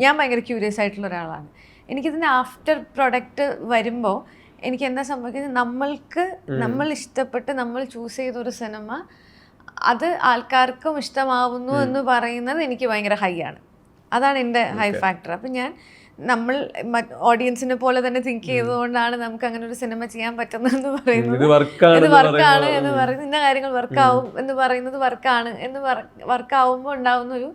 ഞാൻ ഭയങ്കര ക്യൂരിയസ് ആയിട്ടുള്ള ഒരാളാണ്. എനിക്കിതിൻ്റെ ആഫ്റ്റർ പ്രൊഡക്റ്റ് വരുമ്പോൾ എനിക്ക് എന്താ സംഭവിക്കുന്നത്, നമ്മൾ ഇഷ്ടപ്പെട്ട് നമ്മൾ ചൂസ് ചെയ്തൊരു സിനിമ അത് ആൾക്കാർക്കും ഇഷ്ടമാവുന്നു എന്ന് പറയുന്നത് എനിക്ക് ഭയങ്കര ഹൈ ആണ്. അതാണ് എൻ്റെ ഹൈ ഫാക്ടർ. അപ്പം നമ്മൾ ഓഡിയൻസിനെ പോലെ തന്നെ തിങ്ക് ചെയ്തുകൊണ്ടാണ് നമുക്ക് അങ്ങനെ ഒരു സിനിമ ചെയ്യാൻ പറ്റുന്നതെന്ന് പറയുന്നത്. ഇത് വർക്കാണ് എന്ന് പറയുന്നത്, ഇന്ന കാര്യങ്ങൾ വർക്കാവും എന്ന് പറയുന്നത് വർക്കാവുമ്പോൾ ഉണ്ടാവുന്നൊരു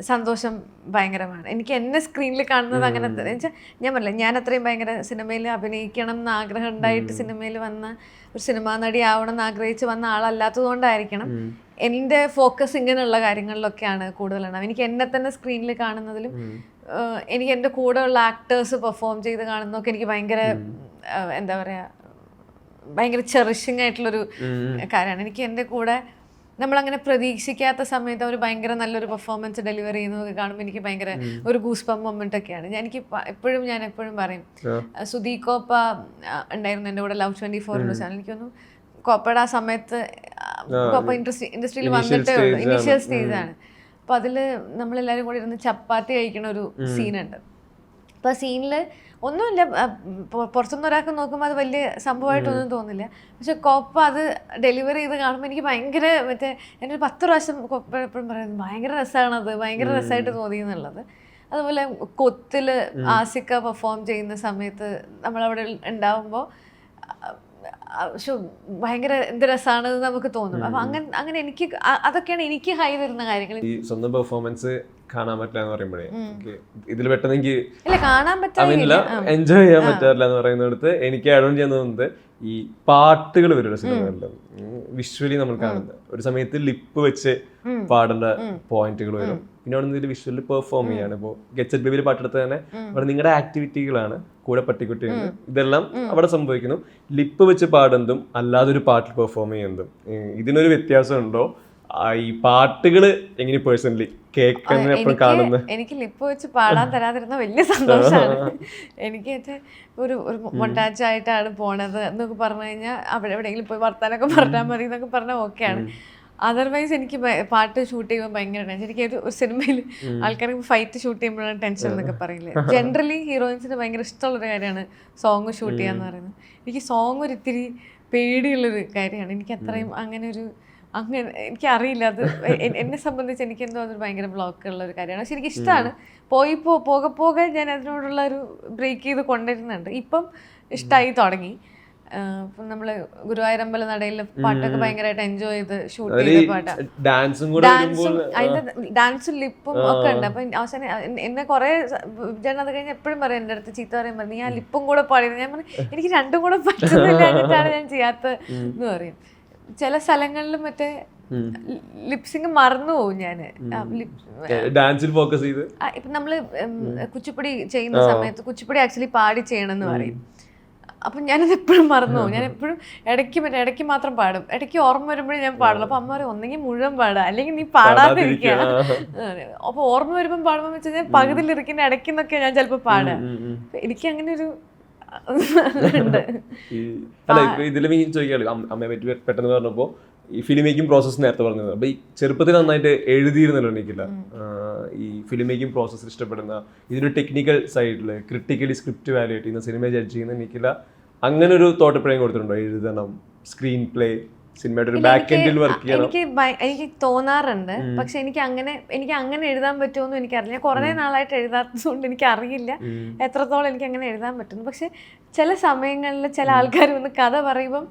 സന്തോഷം ഭയങ്കരമാണ്. എനിക്ക് എന്നെ സ്ക്രീനിൽ കാണുന്നത് അങ്ങനത്തെ വെച്ചാൽ ഞാൻ പറഞ്ഞില്ല, ഞാൻ അത്രയും ഭയങ്കര സിനിമയിൽ അഭിനയിക്കണം എന്ന് ആഗ്രഹം ഉണ്ടായിട്ട് സിനിമയിൽ വന്ന ഒരു സിനിമാ നടി ആവണം എന്ന് ആഗ്രഹിച്ച് വന്ന ആളല്ലാത്തത് കൊണ്ടായിരിക്കണം എൻ്റെ ഫോക്കസ് ഇങ്ങനെയുള്ള കാര്യങ്ങളിലൊക്കെയാണ് കൂടുതലാണ്. എനിക്ക് എന്നെ തന്നെ സ്ക്രീനിൽ കാണുന്നതിലും എനിക്ക് എൻ്റെ കൂടെയുള്ള ആക്ടേഴ്സ് പെർഫോം ചെയ്ത് കാണുന്നതൊക്കെ എനിക്ക് ഭയങ്കര എന്താ പറയുക, ഭയങ്കര ചെറിഷിങ് ആയിട്ടുള്ളൊരു കാര്യമാണ്. എനിക്ക് എൻ്റെ കൂടെ നമ്മളങ്ങനെ പ്രതീക്ഷിക്കാത്ത സമയത്ത് അവർ ഭയങ്കര നല്ലൊരു പെർഫോമൻസ് ഡെലിവറി ചെയ്യുന്നതൊക്കെ കാണുമ്പോൾ എനിക്ക് ഭയങ്കര ഒരു ഗൂസ്പം മൊമെന്റ് ഒക്കെയാണ്. ഞാൻ എപ്പോഴും പറയും, സുധീ കോപ്പ ഉണ്ടായിരുന്നു എൻ്റെ കൂടെ ലവ് 24 എന്ന ചാനൽ. എനിക്കൊന്നും കോപ്പയുടെ ആ സമയത്ത് കോപ്പ ഇൻഡസ്ട്രിയിൽ വന്നിട്ടേ ഉള്ളൂ, ഇനീഷ്യൽ സ്റ്റേജാണ്. അപ്പോൾ അതിൽ നമ്മളെല്ലാവരും കൂടി ഇരുന്ന് ചപ്പാത്തി കഴിക്കണ ഒരു സീനുണ്ട്. അപ്പോൾ ആ സീനിൽ ഒന്നുമില്ല, പുറത്തുനിന്ന് ഒരാൾക്ക് നോക്കുമ്പോൾ അത് വലിയ സംഭവമായിട്ടൊന്നും തോന്നില്ല. പക്ഷെ കോപ്പ അത് ഡെലിവറി ചെയ്ത് കാണുമ്പോൾ എനിക്ക് ഭയങ്കര എന്നൊരു 10 പ്രാവശ്യം കോപ്പ എപ്പോഴും പറയുന്നത് ഭയങ്കര രസമാണത്, ഭയങ്കര രസമായിട്ട് തോന്നി എന്നുള്ളത്. അതുപോലെ കൊത്തിൽ ആസിക്ക പെർഫോം ചെയ്യുന്ന സമയത്ത് നമ്മളവിടെ ഉണ്ടാവുമ്പോൾ ഭയങ്കര എന്ത് രസമാണ് നമുക്ക് തോന്നും. അപ്പൊ അങ്ങനെ എനിക്ക് അതൊക്കെയാണ് എനിക്ക് ഹൈ വരുന്ന കാര്യങ്ങൾ. ഈ സ്വന്തം പെർഫോമൻസ് കാണാൻ പറ്റില്ല എന്ന് പറയുമ്പോഴേ ഇതിൽ പെട്ടെന്ന് എനിക്ക് കാണാൻ പറ്റില്ല, എൻജോയ് ചെയ്യാൻ പറ്റാറില്ല എന്ന് പറയുന്നിടത്ത് എനിക്ക് ആഡ് ഓൺ ചെയ്യാൻ തോന്നുന്നത് ഈ പാട്ടുകൾ വരുമല്ലോ സിനിമകളിൽ, വിഷ്വലി നമ്മൾ കാണുന്നത് ഒരു സമയത്ത് ലിപ്പ് വെച്ച് പാടേണ്ട പോയിന്റുകൾ വരും. പിന്നെ അവിടെ നിന്ന് വിഷ്വലി പെർഫോം ചെയ്യാണ്. ഇപ്പോൾ ഗെറ്റ് ബേബിയിൽ പാട്ടെടുത്ത് തന്നെ അവിടെ നിങ്ങളുടെ ആക്ടിവിറ്റികളാണ്, കൂടെ പട്ടിക്കുട്ടിയുണ്ട്, ഇതെല്ലാം അവിടെ സംഭവിക്കുന്നു. ലിപ്പ് വെച്ച് പാടുന്നതും അല്ലാതൊരു പാട്ടിൽ പെർഫോം ചെയ്യുന്നതും ഇതിനൊരു വ്യത്യാസം ഉണ്ടോ? ഈ പാട്ടുകള് എങ്ങനെ പേഴ്സണലി കേൾക്കുന്ന എപ്പോഴും കാണുന്നത്? എനിക്ക് ലിപ്പ് വെച്ച് പാടാൻ തരാതിരുന്ന വലിയ സന്തോഷമാണ്. എനിക്ക് ഒരു മൊണ്ടാജ് ആയിട്ടാണ് പോണത് എന്നൊക്കെ പറഞ്ഞു കഴിഞ്ഞാൽ അവിടെ എവിടെയെങ്കിലും പോയി വർത്താനൊക്കെ പറഞ്ഞാൽ മതി എന്നൊക്കെ പറഞ്ഞാൽ ഓക്കെയാണ്. അതർവൈസ് എനിക്ക് പാട്ട് ഷൂട്ട് ചെയ്യുമ്പോൾ ഭയങ്കര ടെൻഷൻ. എനിക്ക് ഒരു സിനിമയിൽ ആൾക്കാർക്ക് ഫൈറ്റ് ഷൂട്ട് ചെയ്യുമ്പോഴാണ് ടെൻഷൻ എന്നൊക്കെ പറയില്ലേ. ജനറലി ഹീറോയിൻസിന് ഭയങ്കര ഇഷ്ടമുള്ളൊരു കാര്യമാണ് സോങ് ഷൂട്ട് ചെയ്യാന്ന് പറയുന്നത്. എനിക്ക് സോങ് ഒരിത്തിരി പേടിയുള്ളൊരു കാര്യമാണ്. എനിക്ക് അത്രയും അങ്ങനെ എനിക്കറിയില്ല, അത് എന്നെ സംബന്ധിച്ച് എനിക്കെന്തോ അതൊരു ഭയങ്കര ബ്ലോക്കുള്ള ഒരു കാര്യമാണ്. പക്ഷെ എനിക്കിഷ്ടമാണ്. പോകെ ഞാൻ അതിനോടുള്ള ഒരു ബ്രേക്ക് ചെയ്ത് കൊണ്ടുവരുന്നുണ്ട്. ഇപ്പം ഇഷ്ടമായി തുടങ്ങി. ഇപ്പം നമ്മള് ഗുരുവായൂരമ്പല നടയിലെ പാട്ടൊക്കെ ഭയങ്കരമായിട്ട് എൻജോയ് ചെയ്ത് ഷൂട്ട് ചെയ്ത പാട്ടാണ്. ഡാൻസും ലിപ്പും ഒക്കെ ഉണ്ട്. അപ്പൊ അവസാനം എന്നെ കുറെ ജനം അത് കഴിഞ്ഞ് എപ്പോഴും പറയും, എൻ്റെ അടുത്ത് ചീത്ത പറയാൻ പറഞ്ഞു, നീ ആ ലിപ്പും കൂടെ പാടിയത്. ഞാൻ പറഞ്ഞു എനിക്ക് രണ്ടും കൂടെ പറ്റുന്നില്ല, എന്നിട്ടാണ് ഞാൻ ചെയ്യാത്തത് എന്ന് പറയും. ചില സ്ഥലങ്ങളിലും മറ്റേ ലിപ്സിങ് മറന്നു പോകും ഞാൻ. ഡാൻസിൽ ഫോക്കസ് ചെയ്ത് ഇപ്പം നമ്മള് കുച്ചിപ്പുടി ചെയ്യുന്ന സമയത്ത് കുച്ചിപ്പുടി ആക്ച്വലി പാടി ചെയ്യണമെന്ന് പറയും. അപ്പം ഞാനത് എപ്പോഴും മറന്നു പോകും. ഞാൻ എപ്പോഴും ഇടയ്ക്ക് മാത്രം പാടും. ഇടയ്ക്ക് ഓർമ്മ വരുമ്പോഴേ ഞാൻ പാടുള്ളൂ. അപ്പം അമ്മ പറയും ഒന്നെങ്കിൽ മുഴുവൻ പാടുക, അല്ലെങ്കിൽ നീ പാടാതിരിക്കുക. അപ്പോൾ ഓർമ്മ വരുമ്പം പാടുമ്പോൾ വെച്ച് കഴിഞ്ഞാൽ പകുതിയിലിരിക്കുന്ന ഇടയ്ക്കെന്നൊക്കെ ഞാൻ ചിലപ്പോൾ പാടുക. എനിക്ക് അങ്ങനെ ഒരു ഉണ്ട്. അല്ല ഇതിലും ചോദിക്കാറ് അമ്മയെ പറ്റി പെട്ടെന്ന് പറഞ്ഞപ്പോൾ ഈ ഫിലിം മേക്കിംഗ് പ്രോസസ്സ് നേരത്തെ പറഞ്ഞത്. അപ്പൊ ഈ ചെറുപ്പത്തിൽ നന്നായിട്ട് എഴുതിയിരുന്നല്ലോ എനിക്കില്ല. ഈ ഫിലിം മേക്കിംഗ് പ്രോസസ്സ് ഇഷ്ടപ്പെടുന്ന, ഇതിന്റെ ടെക്നിക്കൽ സൈഡിൽ ക്രിട്ടിക്കലി സ്ക്രിപ്റ്റ് വാല്യൂറ്റ് ചെയ്യുന്ന, സിനിമ ജഡ്ജ് ചെയ്യുന്ന എനിക്കില്ല അങ്ങനെ ഒരു തോട്ട് എപ്പോഴും കൊടുത്തിട്ടുണ്ടോ? എഴുതണം, സ്ക്രീൻ പ്ലേ, സിനിമയുടെ ഒരു ബാക്ക് എൻഡിൽ വർക്ക് ചെയ്യണം. എനിക്ക് തോന്നാറുണ്ട്. പക്ഷെ എനിക്ക് അങ്ങനെ എഴുതാൻ പറ്റുമെന്നും എനിക്കറിയില്ല. കുറേ നാളായിട്ട് എഴുതാത്തതുകൊണ്ട് എനിക്കറിയില്ല എത്രത്തോളം എനിക്ക് അങ്ങനെ എഴുതാൻ പറ്റുന്നു. പക്ഷെ ചില സമയങ്ങളിൽ ചില ആൾക്കാർ വന്ന് കഥ പറയുമ്പം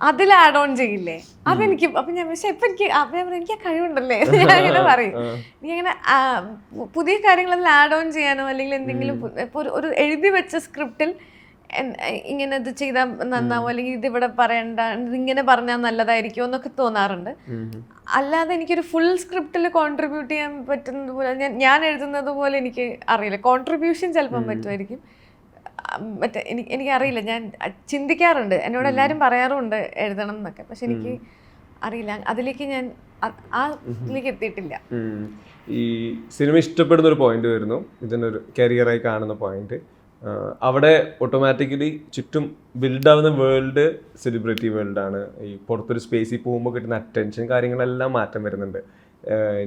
അതിൽ ആഡ് ഓൺ ചെയ്യില്ലേ, അതെനിക്ക്. അപ്പം ഞാൻ പക്ഷെ ഇപ്പം എനിക്ക് ആ കഴിവുണ്ടല്ലേ ഞാൻ അങ്ങനെ പറയും. എനിക്കങ്ങനെ പുതിയ കാര്യങ്ങൾ അതിൽ ആഡ് ഓൺ ചെയ്യാനോ അല്ലെങ്കിൽ എന്തെങ്കിലും ഇപ്പോൾ ഒരു എഴുതി വെച്ച സ്ക്രിപ്റ്റിൽ ഇങ്ങനെ ഇത് ചെയ്താൽ നന്നാവും, അല്ലെങ്കിൽ ഇതിവിടെ പറയണ്ട, ഇതിങ്ങനെ പറഞ്ഞാൽ നല്ലതായിരിക്കുമോ എന്നൊക്കെ തോന്നാറുണ്ട്. അല്ലാതെ എനിക്കൊരു ഫുൾ സ്ക്രിപ്റ്റിൽ കോൺട്രിബ്യൂട്ട് ചെയ്യാൻ പറ്റുന്നത് പോലെ ഞാൻ എഴുതുന്നത് പോലെ എനിക്ക് അറിയില്ല. കോൺട്രിബ്യൂഷൻ ചിലപ്പം പറ്റുമായിരിക്കും, എനിക്കറിയില്ല. ഞാൻ ചിന്തിക്കാറുണ്ട്, എന്നോട് എല്ലാവരും പറയാറുണ്ട് എഴുതണം എന്നൊക്കെ. പക്ഷെ എനിക്ക് അറിയില്ല, അതിലേക്ക് ഞാൻ അതിലേക്ക് എത്തിയിട്ടില്ല. ഈ സിനിമ ഇഷ്ടപ്പെടുന്ന ഒരു പോയിന്റ് വരുന്നു, ഇതിനൊരു കരിയറായി കാണുന്ന പോയിന്റ്. അവിടെ ഓട്ടോമാറ്റിക്കലി ചുറ്റും ബിൽഡാവുന്ന വേൾഡ് സെലിബ്രിറ്റി വേൾഡാണ്. ഈ പുറത്തൊരു സ്പേസിൽ പോകുമ്പോൾ കിട്ടുന്ന അറ്റൻഷൻ കാര്യങ്ങളെല്ലാം മാറ്റം വരുന്നുണ്ട്.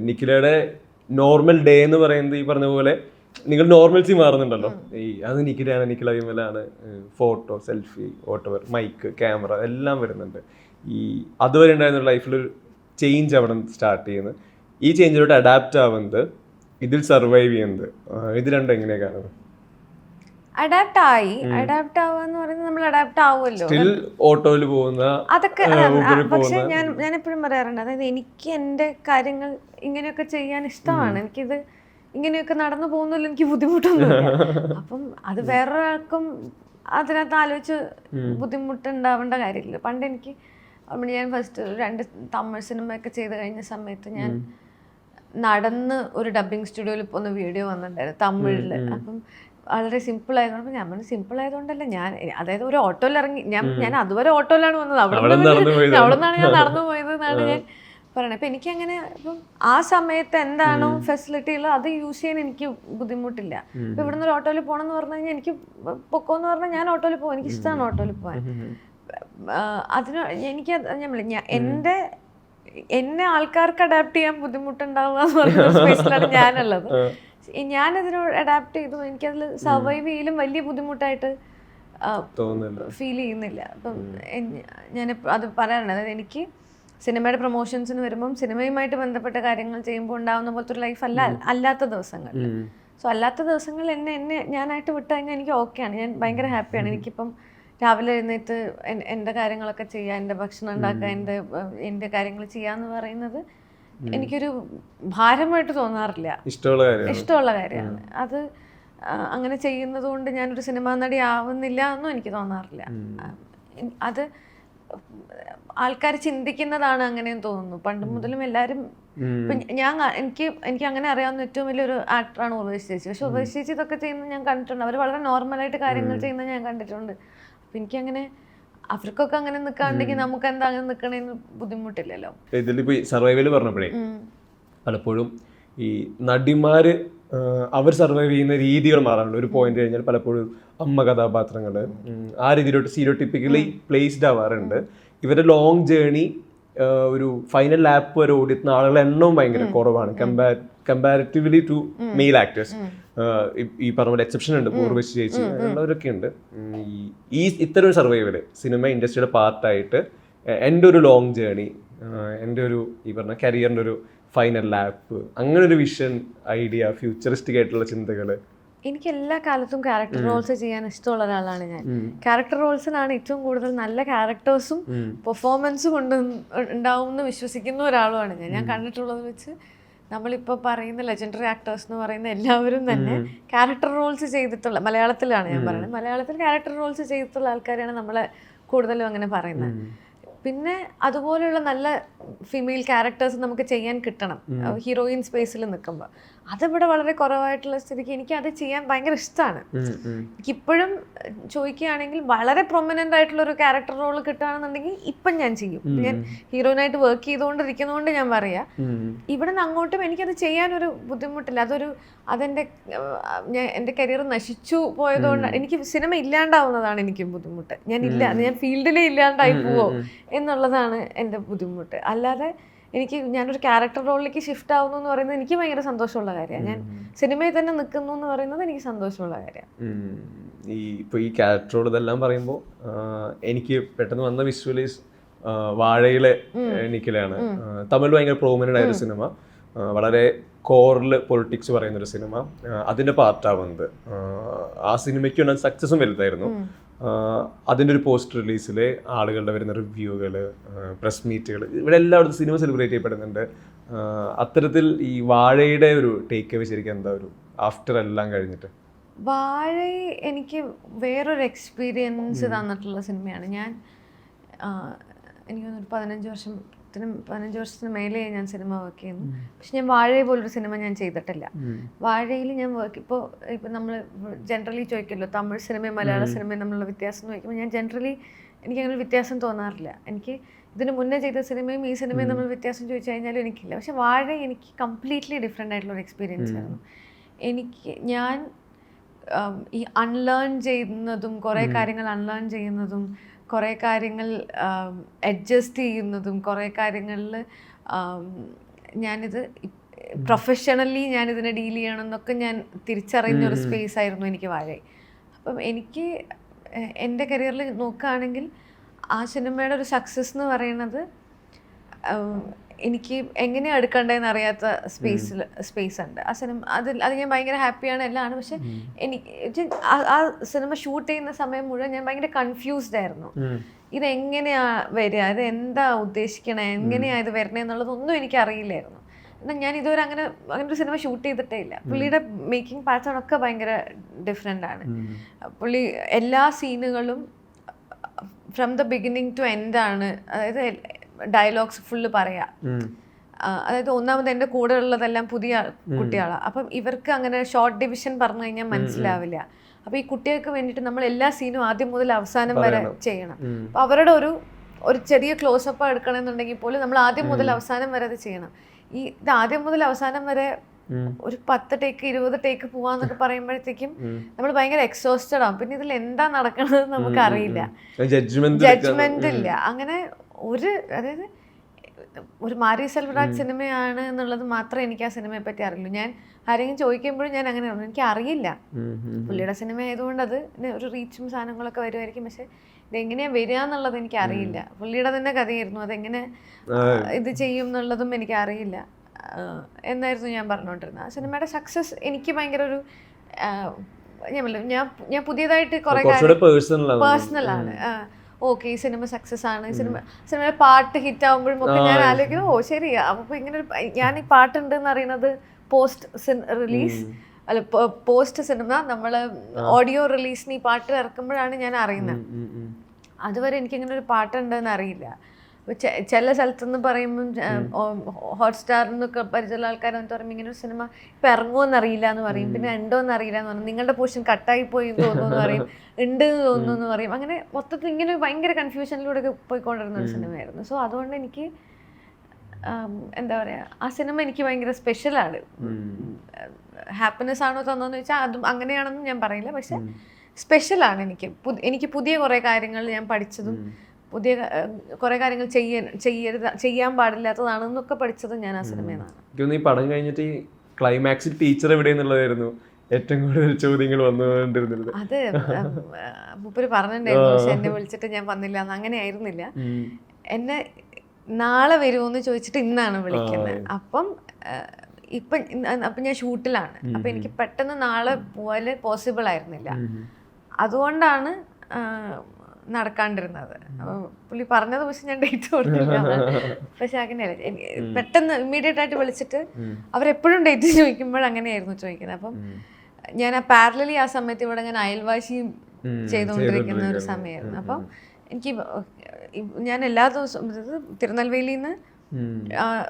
നിഖിലയുടെ നോർമൽ ഡേ എന്ന് പറയുന്നത് ഈ പറഞ്ഞ പോലെ നിങ്ങൾ നോർമൽസി മാറുന്നുണ്ടല്ലോ. അത് നിഖിലാണ്, നിഖില വിമലാണ്, photo, selfie, whatever, mic, camera എല്ലാം വരുന്നുണ്ട്. ഈ അതുവരെ ഉണ്ടായിരുന്ന ലൈഫിലൊരു ചേഞ്ച് അവിടെ സ്റ്റാർട്ട് ചെയ്യുന്നത്. ഈ ചേഞ്ചിലോട്ട് അഡാപ്റ്റ് ആവുന്നത്, ഇതിൽ സർവൈവ് ചെയ്യുന്നത്, ഇത് രണ്ടും എങ്ങനെയാണ് കാണുന്നത്? അഡാപ്റ്റ് ആവാന്ന് പറയുന്നത് നമ്മൾ അഡാപ്റ്റ് ആവുമല്ലോ. ഓട്ടോയിൽ പോകുന്ന അതൊക്കെ. പക്ഷെ ഞാൻ എപ്പോഴും പറയാറുണ്ട്, അതായത് എനിക്ക് എൻ്റെ കാര്യങ്ങൾ ഇങ്ങനെയൊക്കെ ചെയ്യാൻ ഇഷ്ടമാണ്. എനിക്കിത് ഇങ്ങനെയൊക്കെ നടന്നു പോകുന്നതിൽ എനിക്ക് ബുദ്ധിമുട്ടൊന്നുമില്ല. അപ്പം അത് വേറൊരാൾക്കും അതിനകത്ത് ആലോചിച്ച് ബുദ്ധിമുട്ടുണ്ടാവേണ്ട കാര്യമില്ല. പണ്ട് എനിക്ക് ഞാൻ ഫസ്റ്റ് 2 തമിഴ് സിനിമയൊക്കെ ചെയ്ത് കഴിഞ്ഞ സമയത്ത് ഞാൻ നടന്ന് ഒരു ഡബ്ബിങ് സ്റ്റുഡിയോയിൽ പോകുന്ന വീഡിയോ വന്നിട്ടുണ്ടായിരുന്നു തമിഴിൽ. അപ്പം വളരെ സിമ്പിൾ ആയതുകൊണ്ട് ഞാൻ പറഞ്ഞു, സിമ്പിൾ ആയതുകൊണ്ടല്ല ഞാൻ, അതായത് ഒരു ഓട്ടോയിൽ ഇറങ്ങി ഞാൻ അതുവരെ ഓട്ടോയിലാണ് വന്നത്, അവിടെ നിന്നാണ് ഞാൻ നടന്നു പോയത് എന്നാണ് ഞാൻ പറയണത്. അപ്പം എനിക്കങ്ങനെ ഇപ്പം ആ സമയത്ത് എന്താണോ ഫെസിലിറ്റികൾ അത് യൂസ് ചെയ്യാൻ എനിക്ക് ബുദ്ധിമുട്ടില്ല. ഇപ്പം ഇവിടുന്ന് ഒരു ഓട്ടോയിൽ പോകണം എന്ന് പറഞ്ഞു കഴിഞ്ഞാൽ എനിക്ക് പൊക്കോന്ന് പറഞ്ഞാൽ ഞാൻ ഓട്ടോയിൽ പോകും, എനിക്ക് ഇഷ്ടമാണ് ഓട്ടോയിൽ പോകാൻ. അതിന് എന്നെ ആൾക്കാർക്ക് അഡാപ്റ്റ് ചെയ്യാൻ ബുദ്ധിമുട്ടുണ്ടാവുക എന്ന് പറയുന്ന സ്പേസിലാണ് ഞാനുള്ളത്. ഞാനതിനോട് അഡാപ്റ്റ് ചെയ്തു, എനിക്കതിൽ സർവൈവ് ചെയ്യലും വലിയ ബുദ്ധിമുട്ടായിട്ട് ഫീൽ ചെയ്യുന്നില്ല. അപ്പം ഞാൻ അത് പറയാറുണ്ട്, അതായത് എനിക്ക് സിനിമയുടെ പ്രൊമോഷൻസിന് വരുമ്പം സിനിമയുമായിട്ട് ബന്ധപ്പെട്ട കാര്യങ്ങൾ ചെയ്യുമ്പോൾ ഉണ്ടാകുന്ന പോലത്തെ ഒരു ലൈഫ് അല്ലാത്ത ദിവസങ്ങളിൽ. സോ അല്ലാത്ത ദിവസങ്ങളിൽ എന്നെ ഞാനായിട്ട് വിട്ട് കഴിഞ്ഞാൽ എനിക്ക് ഓക്കെയാണ്, ഞാൻ ഭയങ്കര ഹാപ്പിയാണ്. എനിക്കിപ്പം രാവിലെ എഴുന്നേറ്റ് എൻ്റെ കാര്യങ്ങളൊക്കെ ചെയ്യുക, എൻ്റെ ഭക്ഷണം ഉണ്ടാക്കുക, എൻ്റെ കാര്യങ്ങൾ ചെയ്യാന്ന് പറയുന്നത് എനിക്കൊരു ഭാരമായിട്ട് തോന്നാറില്ല, ഇഷ്ടമുള്ള കാര്യമാണ്. അത് അങ്ങനെ ചെയ്യുന്നത് കൊണ്ട് ഞാനൊരു സിനിമാ നടി ആവുന്നില്ല എന്നും എനിക്ക് തോന്നാറില്ല. അത് ആൾക്കാർ ചിന്തിക്കുന്നതാണ് അങ്ങനെയും തോന്നുന്നു. പണ്ട് മുതലും എല്ലാവരും എനിക്ക് അങ്ങനെ അറിയാവുന്ന ഏറ്റവും വലിയൊരു ആക്ടറാണ് ഉർവശി ചേച്ചി. പക്ഷെ ഉർവശി ചേച്ചി ഇതൊക്കെ ചെയ്യുന്നത് ഞാൻ കണ്ടിട്ടുണ്ട്, അവർ വളരെ നോർമലായിട്ട് കാര്യങ്ങൾ ചെയ്യുന്നത് ഞാൻ കണ്ടിട്ടുണ്ട്. അപ്പം എനിക്കങ്ങനെ അവർക്കൊക്കെ അങ്ങനെ നിൽക്കാണ്ടെങ്കിൽ നമുക്ക് എന്താ അങ്ങനെ നിൽക്കണേന്ന് ബുദ്ധിമുട്ടില്ലല്ലോ. ഇതിലിപ്പോ സർവൈവൽ പറഞ്ഞപ്പോഴേ പലപ്പോഴും ഈ നടിമാര് അവർ സർവൈവ് ചെയ്യുന്ന രീതികൾ മാറാറുണ്ട്. ഒരു പോയിന്റ് കഴിഞ്ഞാൽ പലപ്പോഴും അമ്മ കഥാപാത്രങ്ങൾ ആ രീതിയിലോട്ട് സീരിയോടിപ്പിക്കലി പ്ലേസ്ഡ് ആവാറുണ്ട്. ഇവരുടെ ലോങ് ജേർണി ഒരു ഫൈനൽ ലാപ്പ് വരെ ഓടിയെത്തുന്ന ആളുകളുടെ എണ്ണവും ഭയങ്കര കുറവാണ് കമ്പാരിറ്റീവ്ലി ടു മെയിൽ ആക്ടേഴ്സ്. ഈ പറഞ്ഞ പോലെ എക്സെപ്ഷൻ ഉണ്ട്, പൂർവ്വശി ചേച്ചി ഉള്ളവരൊക്കെ ഉണ്ട്. ഈ ഇത്തരം ഒരു സർവൈവൽ സിനിമ ഇൻഡസ്ട്രിയുടെ പാർട്ടായിട്ട് എൻ്റെ ഒരു ലോങ് ജേണി, എൻ്റെ ഒരു ഈ പറഞ്ഞ കരിയറിൻ്റെ ഒരു ഫൈനൽ ലാപ്പ്, അങ്ങനെ ഒരു വിഷൻ, ഐഡിയ, ഫ്യൂച്ചറിസ്റ്റിക് ആയിട്ടുള്ള ചിന്തകൾ. എനിക്ക് എല്ലാ കാലത്തും ക്യാരക്ടർ റോൾസ് ചെയ്യാൻ ഇഷ്ടമുള്ള ഒരാളാണ് ഞാൻ. ക്യാരക്ടർ റോൾസിലാണ് ഏറ്റവും കൂടുതൽ നല്ല ക്യാരക്ടേഴ്സും പെർഫോമൻസും ഉണ്ടാവും എന്ന് വിശ്വസിക്കുന്ന ഒരാളുമാണ് ഞാൻ. ഞാൻ കണ്ടിട്ടുള്ളത് വെച്ച് നമ്മളിപ്പോൾ പറയുന്ന ലെജൻഡറി ആക്ടേഴ്സ് എന്ന് പറയുന്ന എല്ലാവരും തന്നെ ക്യാരക്ടർ റോൾസ് ചെയ്തിട്ടുള്ള, മലയാളത്തിലാണ് ഞാൻ പറയുന്നത്, മലയാളത്തിൽ ക്യാരക്ടർ റോൾസ് ചെയ്തിട്ടുള്ള ആൾക്കാരെയാണ് നമ്മളെ കൂടുതലും അങ്ങനെ പറയുന്നത്. പിന്നെ അതുപോലെയുള്ള നല്ല ഫീമെയിൽ ക്യാരക്ടേഴ്സ് നമുക്ക് ചെയ്യാൻ കിട്ടണം ഹീറോയിൻ സ്പേസിൽ നിൽക്കുമ്പോൾ. അതിവിടെ വളരെ കുറവായിട്ടുള്ള സ്ഥിതിക്ക് എനിക്ക് അത് ചെയ്യാൻ ഭയങ്കര ഇഷ്ടമാണ്. എനിക്കിപ്പോഴും ചോദിക്കുകയാണെങ്കിൽ വളരെ പ്രൊമിനൻ്റ് ആയിട്ടുള്ള ഒരു ക്യാരക്ടർ റോൾ കിട്ടുകയാണെന്നുണ്ടെങ്കിൽ ഇപ്പം ഞാൻ ചെയ്യും. ഞാൻ ഹീറോയിനായിട്ട് വർക്ക് ചെയ്തുകൊണ്ടിരിക്കുന്നതുകൊണ്ട് ഞാൻ പറയാം, ഇവിടെ നിന്ന് അങ്ങോട്ടും എനിക്കത് ചെയ്യാനൊരു ബുദ്ധിമുട്ടില്ല. എൻ്റെ കരിയർ നശിച്ചു പോയതുകൊണ്ട് എനിക്ക് സിനിമ ഇല്ലാണ്ടാവുന്നതാണ് എനിക്ക് ബുദ്ധിമുട്ട്. ഞാൻ ഫീൽഡിലേ ഇല്ലാണ്ടായി പോവോ എന്നുള്ളതാണ് എൻ്റെ ബുദ്ധിമുട്ട്. അല്ലാതെ ഞാനൊരു ക്യാരക്ടർ റോളിലേക്ക് ഷിഫ്റ്റ് ആവുന്നു എന്ന് പറയുന്നത് എനിക്ക് ഭയങ്കര സന്തോഷമുള്ള കാര്യമാണ്. ഞാൻ സിനിമയിൽ തന്നെ നിൽക്കുന്നു എന്ന് പറയുന്നത് എനിക്ക് സന്തോഷമുള്ള കാര്യമാണ്. ഇപ്പോൾ ഈ ക്യാരക്ടർ റോൾ ഇതെല്ലാം പറയുമ്പോൾ എനിക്ക് പെട്ടെന്ന് വന്ന വിഷ്വലൈസ് വാഴയിലെ നിഖിലാണ്. തമിഴ് ഭയങ്കര പ്രോമിനൻ്റ് ആയൊരു സിനിമ, വളരെ കോറിൽ പൊളിറ്റിക്സ് പറയുന്നൊരു സിനിമ, അതിൻ്റെ പാർട്ടാവുന്നത്. ആ സിനിമയ്ക്ക് വേണ്ട സക്സസും വലുതായിരുന്നു. അതിൻ്റെ ഒരു പോസ്റ്റ് റിലീസിൽ ആളുകളുടെ വരുന്ന റിവ്യൂകൾ, പ്രസ് മീറ്റുകൾ, ഇവിടെ എല്ലായിടത്തും സിനിമ സെലിബ്രേറ്റ് ചെയ്യപ്പെടുന്നുണ്ട്. അത്തരത്തിൽ ഈ വാഴയുടെ ഒരു ടേക്ക് അവേ ശരിക്കും എന്താ ഒരു ആഫ്റ്റർ എല്ലാം കഴിഞ്ഞിട്ട്? വാഴ എനിക്ക് വേറൊരു എക്സ്പീരിയൻസ് തന്നിട്ടുള്ള സിനിമയാണ്. എനിക്ക് തോന്നുന്നു 15 വർഷത്തിന് മേലെ ഞാൻ സിനിമ വർക്ക് ചെയ്യുന്നു. പക്ഷെ ഞാൻ വാഴയെ പോലൊരു സിനിമ ഞാൻ ചെയ്തിട്ടില്ല. വാഴയിൽ ഞാൻ ഇപ്പോൾ നമ്മൾ ജനറലി ചോദിക്കുമല്ലോ തമിഴ് സിനിമയും മലയാള സിനിമയും തമ്മിലുള്ള വ്യത്യാസം എന്ന് ചോദിക്കുമ്പോൾ ഞാൻ ജനറലി എനിക്കങ്ങനെ വ്യത്യാസം തോന്നാറില്ല. എനിക്ക് ഇതിന് മുന്നേ ചെയ്ത സിനിമയും ഈ സിനിമയും തമ്മിൽ വ്യത്യാസം ചോദിച്ചു കഴിഞ്ഞാലും എനിക്കില്ല. പക്ഷെ വാഴ എനിക്ക് കംപ്ലീറ്റ്ലി ഡിഫറെൻ്റ് ആയിട്ടുള്ളൊരു എക്സ്പീരിയൻസ് ആയിരുന്നു. ഞാൻ ഈ അൺലേൺ ചെയ്യുന്നതും കുറേ കാര്യങ്ങൾ അൺലേൺ ചെയ്യുന്നതും കുറേ കാര്യങ്ങൾ അഡ്ജസ്റ്റ് ചെയ്യുന്നതും കുറേ കാര്യങ്ങളിൽ ഞാനിത് പ്രൊഫഷണലി ഞാനിതിനെ ഡീൽ ചെയ്യണമെന്നൊക്കെ ഞാൻ തിരിച്ചറിയുന്നൊരു സ്പേസ് ആയിരുന്നു എനിക്ക് വാഴ. അപ്പം എനിക്ക് എൻ്റെ കരിയറിൽ നോക്കുകയാണെങ്കിൽ ആ സിനിമയുടെ ഒരു സക്സസ് എന്ന് പറയുന്നത് എനിക്ക് എങ്ങനെ എടുക്കണ്ടേന്ന് അറിയാത്ത സ്പേസ് ഉണ്ട് ആ സിനിമ. അത് ഞാൻ ഭയങ്കര ഹാപ്പിയാണ് എല്ലാമാണ്. പക്ഷെ എനിക്ക് ആ സിനിമ ഷൂട്ട് ചെയ്യുന്ന സമയം മുഴുവൻ ഞാൻ ഭയങ്കര കൺഫ്യൂസ്ഡ് ആയിരുന്നു. ഇതെങ്ങനെയാ വരിക, ഇത് എന്താ ഉദ്ദേശിക്കണേ, എങ്ങനെയാ ഇത് വരണേ എന്നുള്ളതൊന്നും എനിക്ക് അറിയില്ലായിരുന്നു. എന്നാൽ ഞാൻ ഇതുവരെ അങ്ങനെ ഒരു സിനിമ ഷൂട്ട് ചെയ്തിട്ടേ ഇല്ല. പുള്ളിയുടെ മേക്കിംഗ് പാറ്റേണൊക്കെ ഭയങ്കര ഡിഫറെൻ്റ് ആണ്. പുള്ളി എല്ലാ സീനുകളും from the beginning to end ആണ്. അതായത് ഡയലോഗ്സ് ഫുള്ള് പറയാം. അതായത് ഒന്നാമത് എൻ്റെ കൂടെ ഉള്ളതെല്ലാം പുതിയ കുട്ടികളാണ്. അപ്പം ഇവർക്ക് അങ്ങനെ ഷോർട്ട് ഡിവിഷൻ പറഞ്ഞു കഴിഞ്ഞാൽ മനസ്സിലാവില്ല. അപ്പോൾ ഈ കുട്ടികൾക്ക് വേണ്ടിയിട്ട് നമ്മൾ എല്ലാ സീനും ആദ്യം മുതൽ അവസാനം വരെ ചെയ്യണം. അപ്പോൾ അവരുടെ ഒരു ചെറിയ ക്ലോസപ്പ് എടുക്കണമെന്നുണ്ടെങ്കിൽ പോലും നമ്മൾ ആദ്യം മുതൽ അവസാനം വരെ അത് ചെയ്യണം. ഇത് ആദ്യം മുതൽ അവസാനം വരെ ഒരു 10 ടേക്ക് 20 ടേക്ക് പോവാന്നൊക്കെ പറയുമ്പോഴത്തേക്കും നമ്മൾ ഭയങ്കര എക്സോസ്റ്റഡ് ആവും. പിന്നെ ഇതിൽ എന്താ നടക്കണത് നമുക്ക് അറിയില്ല, ജഡ്ജ്മെന്റ് ഇല്ല. അങ്ങനെ അതായത് ഒരു മാരി സെൽവരാജ് സിനിമയാണ് എന്നുള്ളത് മാത്രമേ എനിക്ക് ആ സിനിമയെ പറ്റി അറിയുള്ളൂ. ഞാൻ ആരെങ്കിലും ചോദിക്കുമ്പോഴും ഞാൻ അങ്ങനെ പറഞ്ഞു എനിക്ക് അറിയില്ല. പുള്ളിയുടെ സിനിമ ആയതുകൊണ്ട് അത് ഒരു റീച്ചും സാധനങ്ങളൊക്കെ വരുമായിരിക്കും. പക്ഷെ ഇതെങ്ങനെയാ വരിക എന്നുള്ളത് എനിക്ക് അറിയില്ല. പുള്ളിയുടെ തന്നെ കഥയായിരുന്നു, അതെങ്ങനെ ഇത് ചെയ്യും എന്നുള്ളതും എനിക്ക് അറിയില്ല എന്നായിരുന്നു ഞാൻ പറഞ്ഞുകൊണ്ടിരുന്നത്. ആ സിനിമയുടെ സക്സസ് എനിക്ക് ഭയങ്കര ഒരു ഞാൻ പുതിയതായിട്ട് കുറെ പേഴ്സണലാണ്. ഓക്കെ, ഈ സിനിമ സക്സസ് ആണ്, സിനിമയുടെ പാട്ട് ഹിറ്റ് ആകുമ്പോഴും ഒക്കെ ഞാൻ ആലോചിക്കുന്നു ഓ ശരി, അപ്പോൾ ഇങ്ങനെ ഞാൻ ഈ പാട്ടുണ്ടെന്ന് അറിയുന്നത് പോസ്റ്റ് സിനിമ നമ്മൾ ഓഡിയോ റിലീസിന് ഈ പാട്ട് ഇറക്കുമ്പോഴാണ് ഞാൻ അറിയുന്നത്. അതുവരെ എനിക്കിങ്ങനെ ഒരു പാട്ടുണ്ടെന്ന് അറിയില്ല. ചില സ്ഥലത്തുനിന്ന് പറയുമ്പം ഹോട്ട്സ്റ്റാറിൽ നിന്നൊക്കെ പരിചയമുള്ള ആൾക്കാർ വന്നിട്ട് പറയുമ്പോൾ ഇങ്ങനെ ഒരു സിനിമ ഇപ്പം ഇറങ്ങുമോയെന്ന് അറിയില്ല എന്ന് പറയും, പിന്നെ ഉണ്ടോ എന്ന് അറിയില്ല എന്ന് പറയും, നിങ്ങളുടെ പോർഷൻ കട്ടായി പോയി എന്ന് തോന്നുന്നു എന്ന് പറയും, ഉണ്ട് എന്ന് തോന്നുന്നു എന്ന് പറയും. അങ്ങനെ മൊത്തത്തിൽ ഇങ്ങനെ ഭയങ്കര കൺഫ്യൂഷനിലൂടെ പോയിക്കൊണ്ടിരുന്ന ഒരു സിനിമയായിരുന്നു. സോ അതുകൊണ്ട് എനിക്ക് എന്താ പറയുക, ആ സിനിമ എനിക്ക് ഭയങ്കര സ്പെഷ്യലാണ്. ഹാപ്പിനെസ് ആണോ തന്നതെന്ന് വെച്ചാൽ അതും അങ്ങനെയാണെന്ന് ഞാൻ പറയില്ല. പക്ഷെ സ്പെഷ്യലാണ് എനിക്ക് പുതിയ കുറേ കാര്യങ്ങൾ ഞാൻ പഠിച്ചതും പുതിയ കുറേ കാര്യങ്ങൾ ചെയ്യാൻ പാടില്ലാത്തതാണെന്നൊക്കെ പഠിച്ചത് ഞാൻ ആ സിനിമയിൽ നിന്നാണ്. ഈ പടം കഴിഞ്ഞിട്ട് ഈ ക്ലൈമാക്സിൽ ടീച്ചർ എവിടെയെന്നുള്ളതായിരുന്നു ഏറ്റവും കൂടുതൽ ചോദ്യങ്ങൾ വന്നുകൊണ്ടിരുന്നത്? അത് മൂപ്പര് പറഞ്ഞിട്ടുണ്ടായിരുന്നു, പക്ഷെ എന്നെ വിളിച്ചിട്ട് ഞാൻ വന്നില്ല എന്ന്. അങ്ങനെ ആയിരുന്നില്ല. എന്നെ നാളെ വരുമോന്ന് ചോദിച്ചിട്ട് ഇന്നാണ് വിളിക്കുന്നത്. അപ്പം ഞാൻ ഷൂട്ടിലാണ്. അപ്പം എനിക്ക് പെട്ടെന്ന് നാളെ പോവാല് പോസിബിൾ ആയിരുന്നില്ല. അതുകൊണ്ടാണ് നടക്കാണ്ടിരുന്നത്. പുള്ളി പറഞ്ഞത് പക്ഷെ ഞാൻ ഡേറ്റ് കൊടുത്തില്ല. പക്ഷെ അങ്ങനെയല്ല, പെട്ടെന്ന് ഇമ്മീഡിയറ്റ് ആയിട്ട് വിളിച്ചിട്ട് അവരെപ്പോഴും ഡേറ്റ് ചോദിക്കുമ്പോൾ അങ്ങനെയായിരുന്നു ചോദിക്കുന്നത്. അപ്പം ഞാൻ പാരലലി ആ സമയത്ത് ഇവിടെ ഞാൻ അയൽവാസിയും ചെയ്തുകൊണ്ടിരിക്കുന്ന ഒരു സമയമായിരുന്നു. അപ്പം എനിക്ക് ഞാൻ എല്ലാ ദിവസവും തിരുനെൽവേലിയിൽ നിന്ന്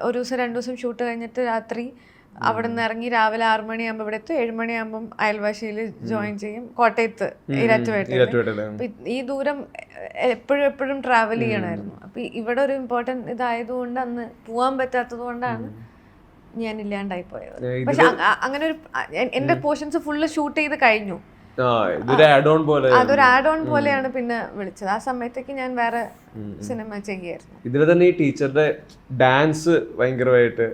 ഒരു ദിവസം 2 ദിവസം ഷൂട്ട് കഴിഞ്ഞിട്ട് രാത്രി അവിടെ നിന്ന് ഇറങ്ങി രാവിലെ 6 മണിയാകുമ്പോൾ ഇവിടെ എത്തും. 7 മണിയാകുമ്പം അയൽവാസിയിൽ ജോയിൻ ചെയ്യും. കോട്ടയത്ത് ഈരാറ്റുപേട്ട. ഈ ദൂരം എപ്പോഴും ട്രാവൽ ചെയ്യണമായിരുന്നു. അപ്പം ഇവിടെ ഒരു ഇമ്പോർട്ടൻറ്റ് ഇതായതുകൊണ്ട് അന്ന് പോകാൻ പറ്റാത്തത് കൊണ്ടാണ് ഞാൻ ഇല്ലാണ്ടായി പോയത്. പക്ഷെ അങ്ങനെ ഒരു എന്റെ പോർഷൻസ് ഫുള്ള് ഷൂട്ട് ചെയ്ത് കഴിഞ്ഞു. അതൊരു ആഡ് ഓൺ പോലെയാണ് പിന്നെ വിളിച്ചത്. ആ സമയത്തേക്ക് ഞാൻ വേറെ സിനിമ ചെയ്യായിരുന്നു. ഇതിൽ തന്നെ ഈ ടീച്ചറുടെ ഡാൻസ് ഭയങ്കരമായിട്ട്